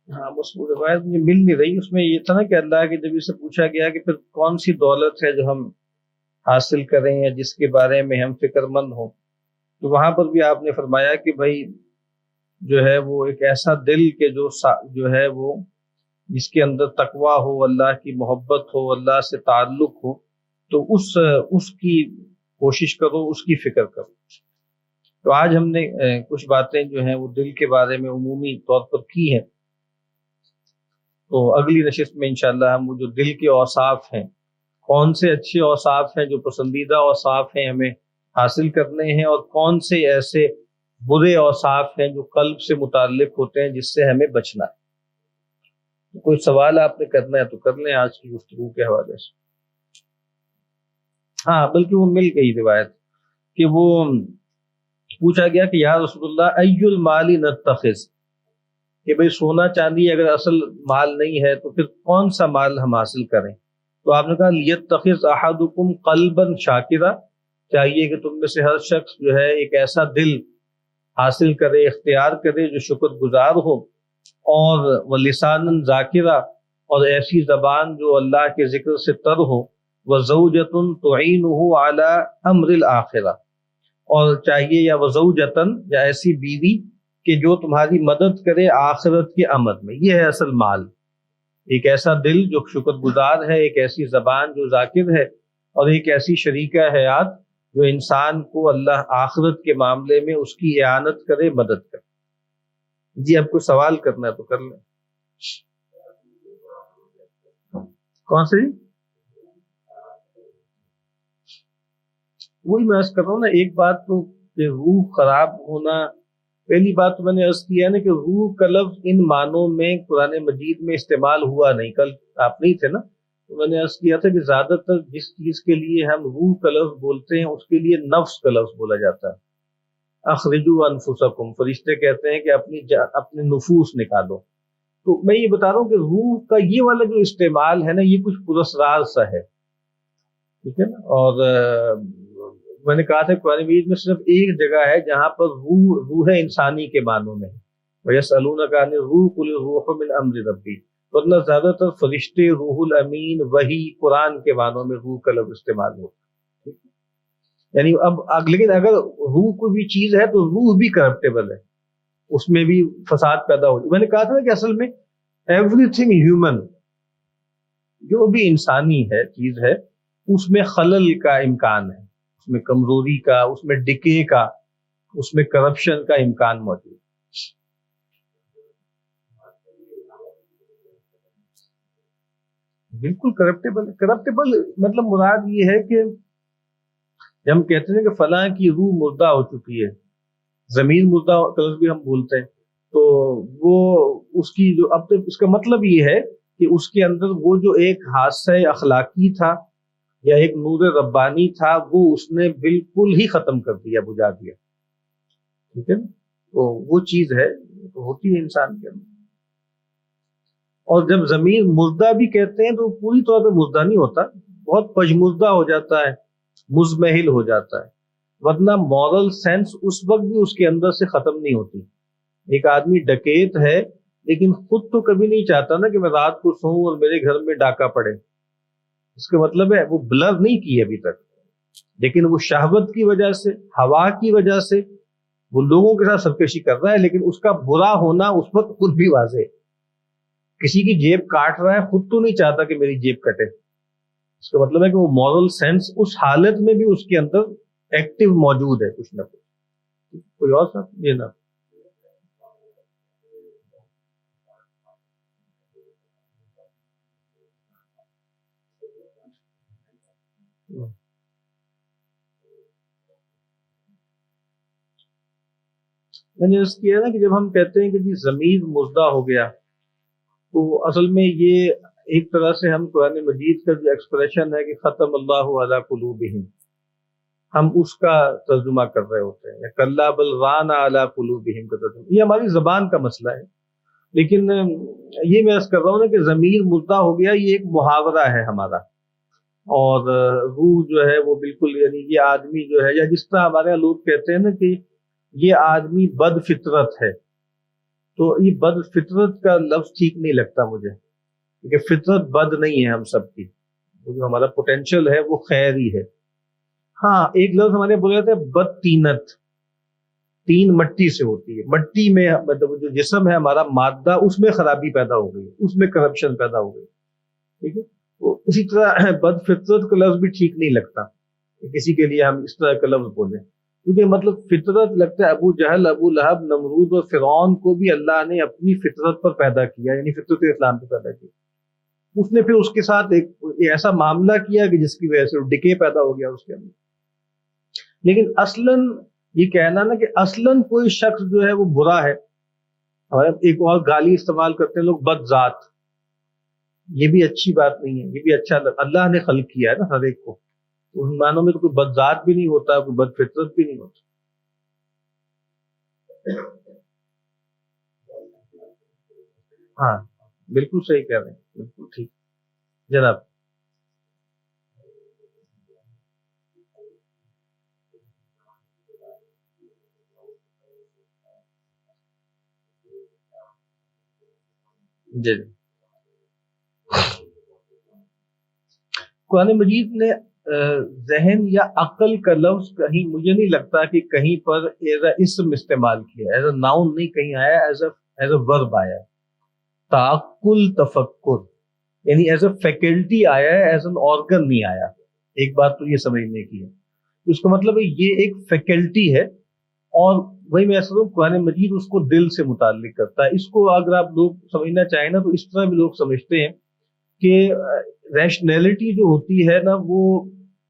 ہاں بس وہ روایت مجھے مل نہیں رہی، اس میں یہ تھا نا کہ اللہ کے نبی سے پوچھا گیا کہ پھر کون سی دولت ہے جو ہم حاصل کریں یا جس کے بارے میں ہم فکر مند ہوں۔ تو وہاں پر بھی آپ نے فرمایا کہ بھائی جو ہے وہ ایک ایسا دل کہ جو ہے وہ جس کے اندر تقویٰ ہو، اللہ کی محبت ہو، اللہ سے تعلق ہو، تو اس کی کوشش کرو، اس کی فکر کرو۔ تو آج ہم نے کچھ باتیں جو ہیں وہ دل کے بارے میں عمومی طور پر کی ہیں۔ تو اگلی نشست میں انشاءاللہ ہم وہ جو دل کے اوصاف ہیں، کون سے اچھے اوصاف ہیں جو پسندیدہ اوصاف ہیں ہمیں حاصل کرنے ہیں، اور کون سے ایسے برے اوصاف ہیں جو قلب سے متعلق ہوتے ہیں جس سے ہمیں بچنا ہے۔ کوئی سوال آپ نے کرنا ہے تو کر لیں آج کی گفتگو کے حوالے سے۔ ہاں بلکہ وہ مل گئی روایت کہ وہ پوچھا گیا کہ یا رسول اللہ ای المال نتخذ، کہ بھئی سونا چاندی اگر اصل مال نہیں ہے تو پھر کون سا مال ہم حاصل کریں؟ تو آپ نے کہا لیتخذ احدکم قلبا شاکرا، چاہیے کہ تم میں سے ہر شخص جو ہے ایک ایسا دل حاصل کرے، اختیار کرے جو شکر گزار ہو، اور ولسانا ذاکرا، اور ایسی زبان جو اللہ کے ذکر سے تر ہو، وزوجۃ تعینہ علی امر الاخرہ، اور چاہیے یا وزوجتن، یا ایسی بیوی کہ جو تمہاری مدد کرے آخرت کے عمل میں۔ یہ ہے اصل مال، ایک ایسا دل جو شکر گزار ہے، ایک ایسی زبان جو ذاکر ہے، اور ایک ایسی شریکہ حیات جو انسان کو اللہ آخرت کے معاملے میں اس کی اعانت کرے، مدد کرے۔ جی اب کوئی سوال کرنا ہے تو کر لیں۔ کون سے؟ وہی میں عرض کر رہا ہوں نا، ایک بات تو کہ روح خراب ہونا، پہلی بات تو میں نے عرض کیا ہے نا کہ روح کا لفظ ان معنوں میں قرآن مجید میں استعمال ہوا نہیں۔ کل آپ نہیں تھے نا، تو میں نے عرض کیا تھا کہ زیادہ تر جس چیز کے لیے ہم روح کا لفظ بولتے ہیں اس کے لیے نفس کا لفظ بولا جاتا ہے۔ اخرجوا انفسکم، فرشتے کہتے ہیں کہ اپنے نفوس نکالو۔ تو میں یہ بتا رہا ہوں کہ روح کا یہ والا جو استعمال ہے نا، یہ کچھ پراسرار سا ہے، ٹھیک ہے نا۔ اور میں نے کہا تھا قرآن مجید میں صرف ایک جگہ ہے جہاں پر روح انسانی کے معنوں میں ہے، وَيَسْأَلُونَكَ عَنِ الرُّوحِ قُلِ الرُّوحُ مِنْ أَمْرِ رَبِّي، ورنہ زیادہ تر فرشتے، روح الامین، وحی، قرآن کے معنوں میں روح کا لفظ استعمال ہو. یعنی لیکن اگر روح کوئی بھی چیز ہے تو روح بھی کرپٹیبل ہے، اس میں بھی فساد پیدا ہو. میں نے کہا تھا کہ اصل میں ایوری تھنگ ہیومن، جو بھی انسانی ہے چیز ہے، اس میں خلل کا امکان ہے، اس میں کمزوری کا، اس میں ڈکے کا، اس میں کرپشن کا امکان موجود ہے. بالکل کرپٹیبل مطلب مراد یہ ہے کہ جب ہم کہتے ہیں کہ فلاں کی روح مردہ ہو چکی ہے، زمین مردہ لفظ بھی ہم بولتے ہیں، تو وہ اس کی جو اب تک اس کا مطلب یہ ہے کہ اس کے اندر وہ جو ایک حادثہ اخلاقی تھا یا ایک نور ربانی تھا، وہ اس نے بالکل ہی ختم کر دیا، بجھا دیا. ٹھیک ہے نا؟ تو وہ چیز ہے تو ہوتی ہے انسان کے اندر. اور جب زمین مردہ بھی کہتے ہیں تو پوری طور پہ مردہ نہیں ہوتا، بہت پجمردہ ہو جاتا ہے، مزمحل ہو جاتا ہے، ورنہ مورل سینس اس وقت بھی اس کے اندر سے ختم نہیں ہوتی. ایک آدمی ڈکیت ہے لیکن خود تو کبھی نہیں چاہتا نا کہ میں رات کو سوؤں اور میرے گھر میں ڈاکہ پڑے. اس کا مطلب ہے وہ بلر نہیں کی ابھی تک، لیکن وہ شہوت کی وجہ سے، ہوا کی وجہ سے وہ لوگوں کے ساتھ سرکشی کر رہا ہے، لیکن اس کا برا ہونا اس وقت خود بھی واضح ہے. کسی کی جیب کاٹ رہا ہے، خود تو نہیں چاہتا کہ میری جیب کٹے. اس کا مطلب ہے کہ وہ مورل سینس اس حالت میں بھی اس کے اندر ایکٹیو موجود ہے کچھ نہ کچھ. کوئی اور صاحب یہ نہ میں نے اس کیا نا کہ جب ہم کہتے ہیں کہ جی ضمیر مردہ ہو گیا، تو اصل میں یہ ایک طرح سے ہم قرآن مجید کا جو ایکسپریشن ہے کہ ختم اللہ علی قلوبہم، ہم اس کا ترجمہ کر رہے ہوتے ہیں، یا کلا بل ران علی قلوبہم کا ترجمہ. یہ ہماری زبان کا مسئلہ ہے، لیکن یہ میں عرض کر رہا ہوں نا کہ ضمیر مردہ ہو گیا، یہ ایک محاورہ ہے ہمارا. اور روح جو ہے وہ بالکل، یعنی یہ آدمی جو ہے، یا جس طرح ہمارے یہاں لوگ کہتے ہیں نا کہ یہ آدمی بد فطرت ہے، تو یہ بد فطرت کا لفظ ٹھیک نہیں لگتا مجھے، کیونکہ فطرت بد نہیں ہے ہم سب کی، جو ہمارا پوٹینشیل ہے وہ خیر ہی ہے. ہاں ایک لفظ ہمارے بولے جاتے ہیں بد تینت، تین مٹی سے ہوتی ہے، مٹی میں مطلب جو جسم ہے ہمارا مادہ، اس میں خرابی پیدا ہو گئی، اس میں کرپشن پیدا ہو گئی. ٹھیک ہے، تو اسی طرح بد فطرت کا لفظ بھی ٹھیک نہیں لگتا کہ کسی کے لیے ہم اس طرح کا لفظ بولیں، کیونکہ مطلب فطرت لگتا ہے ابو جہل، ابو لہب، نمرود اور فرعون کو بھی اللہ نے اپنی فطرت پر پیدا کیا، یعنی فطرت اسلام پہ پیدا کیا. اس نے پھر اس کے ساتھ ایک ایسا معاملہ کیا کہ جس کی وجہ سے ڈکے پیدا ہو گیا اس کے اندر. لیکن اصلاً یہ کہنا نا کہ اصلاً کوئی شخص جو ہے وہ برا ہے، اور ایک اور گالی استعمال کرتے ہیں لوگ، بد ذات، یہ بھی اچھی بات نہیں ہے. یہ بھی اچھا، اللہ نے خلق کیا ہے نا ہر ایک کو، ان معنوں میں تو کوئی بد ذات بھی نہیں ہوتا، کوئی بد فطرت بھی نہیں ہوتا. ہاں بالکل صحیح کہہ رہے ہیں، بالکل ٹھیک جناب. جی قرآن مجید نے ذہن یا عقل کا لفظ کہیں، مجھے نہیں لگتا کہ کہیں پر ایز اے اسم استعمال کیا، ایز اے ناؤن نہیں کہیں آیا، ایز اے ورب آیا ہے. تعقل، تفکر، یعنی ایز اے فیکلٹی آیا ہے، ایز این آرگن نہیں آیا. ایک بات تو یہ سمجھنے کی ہے، اس کا مطلب ہے یہ ایک فیکلٹی ہے. اور وہی میں ایسا ہوں، قرآن مجید اس کو دل سے متعلق کرتا ہے. اس کو اگر آپ لوگ سمجھنا چاہیں نا تو اس طرح بھی لوگ سمجھتے ہیں کہ ریشنلٹی جو ہوتی ہے نا وہ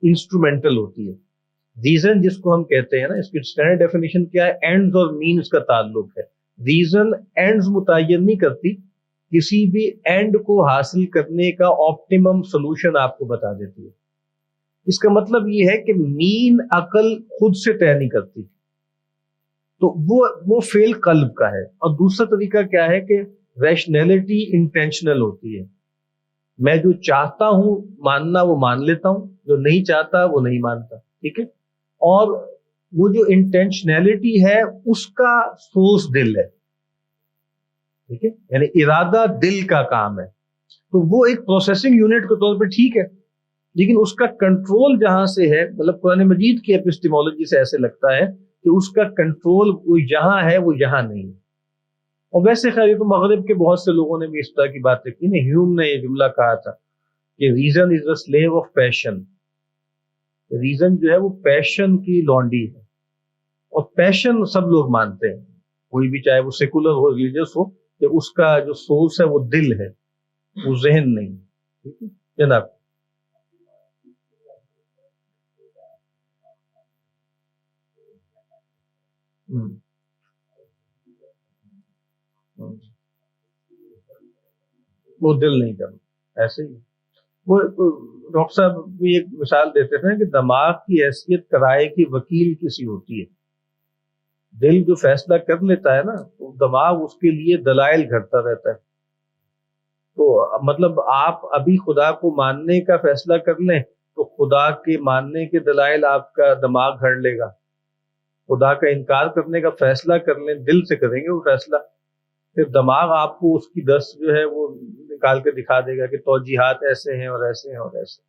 انسٹرومنٹل ہوتی ہے. ریزن جس کو ہم کہتے ہیں نا، اس کی اسٹینڈرڈ ڈیفینیشن کیا ہے؟ اینڈز اور مینز کا تعلق ہے. ریزن اینڈز متعین نہیں کرتی، کسی بھی اینڈ کو حاصل کرنے کا آپٹیمم سولوشن آپ کو بتا دیتی ہے. اس کا مطلب یہ ہے کہ مین عقل خود سے طے نہیں کرتی، تو وہ فعل قلب کا ہے. اور دوسرا طریقہ کیا ہے کہ ریشنلٹی انٹینشنل ہوتی ہے. میں جو چاہتا ہوں ماننا وہ مان لیتا ہوں، جو نہیں چاہتا وہ نہیں مانتا. ٹھیک ہے، اور وہ جو انٹینشنلٹی ہے اس کا سورس دل ہے، ٹھیک ہے، یعنی ارادہ دل کا کام ہے. تو وہ ایک پروسیسنگ یونٹ کے طور پہ ٹھیک ہے، لیکن اس کا کنٹرول جہاں سے ہے، مطلب قرآن مجید کی ایپسٹیمولوجی سے ایسے لگتا ہے کہ اس کا کنٹرول وہ جہاں ہے وہ یہاں نہیں ہے. اور ویسے خیر تو مغرب کے بہت سے لوگوں نے بھی اس طرح کی باتیں کی نا. ہیوم نے یہ جملہ کہا تھا کہ reason is the slave of passion. Reason جو ہے وہ پیشن کی لونڈی ہے، اور پیشن سب لوگ مانتے ہیں، کوئی بھی چاہے وہ سیکولر ہو ریلیجس ہو، کہ اس کا جو سورس ہے وہ دل ہے، وہ ذہن نہیں. ٹھیک ہے جناب. ہم، ہم، وہ دل نہیں کرنا ایسے ہی. وہ ڈاکٹر صاحب بھی ایک مثال دیتے تھے کہ دماغ کی حیثیت کرائے کی وکیل کسی ہوتی ہے. دل جو فیصلہ کر لیتا ہے نا، تو دماغ اس کے لیے دلائل گھڑتا رہتا ہے. تو مطلب آپ ابھی خدا کو ماننے کا فیصلہ کر لیں تو خدا کے ماننے کے دلائل آپ کا دماغ گھڑ لے گا. خدا کا انکار کرنے کا فیصلہ کر لیں، دل سے کریں گے وہ فیصلہ، پھر دماغ آپ کو اس کی دست جو ہے وہ نکال کے دکھا دے گا کہ توجیحات ایسے ہیں اور ایسے ہیں اور ایسے.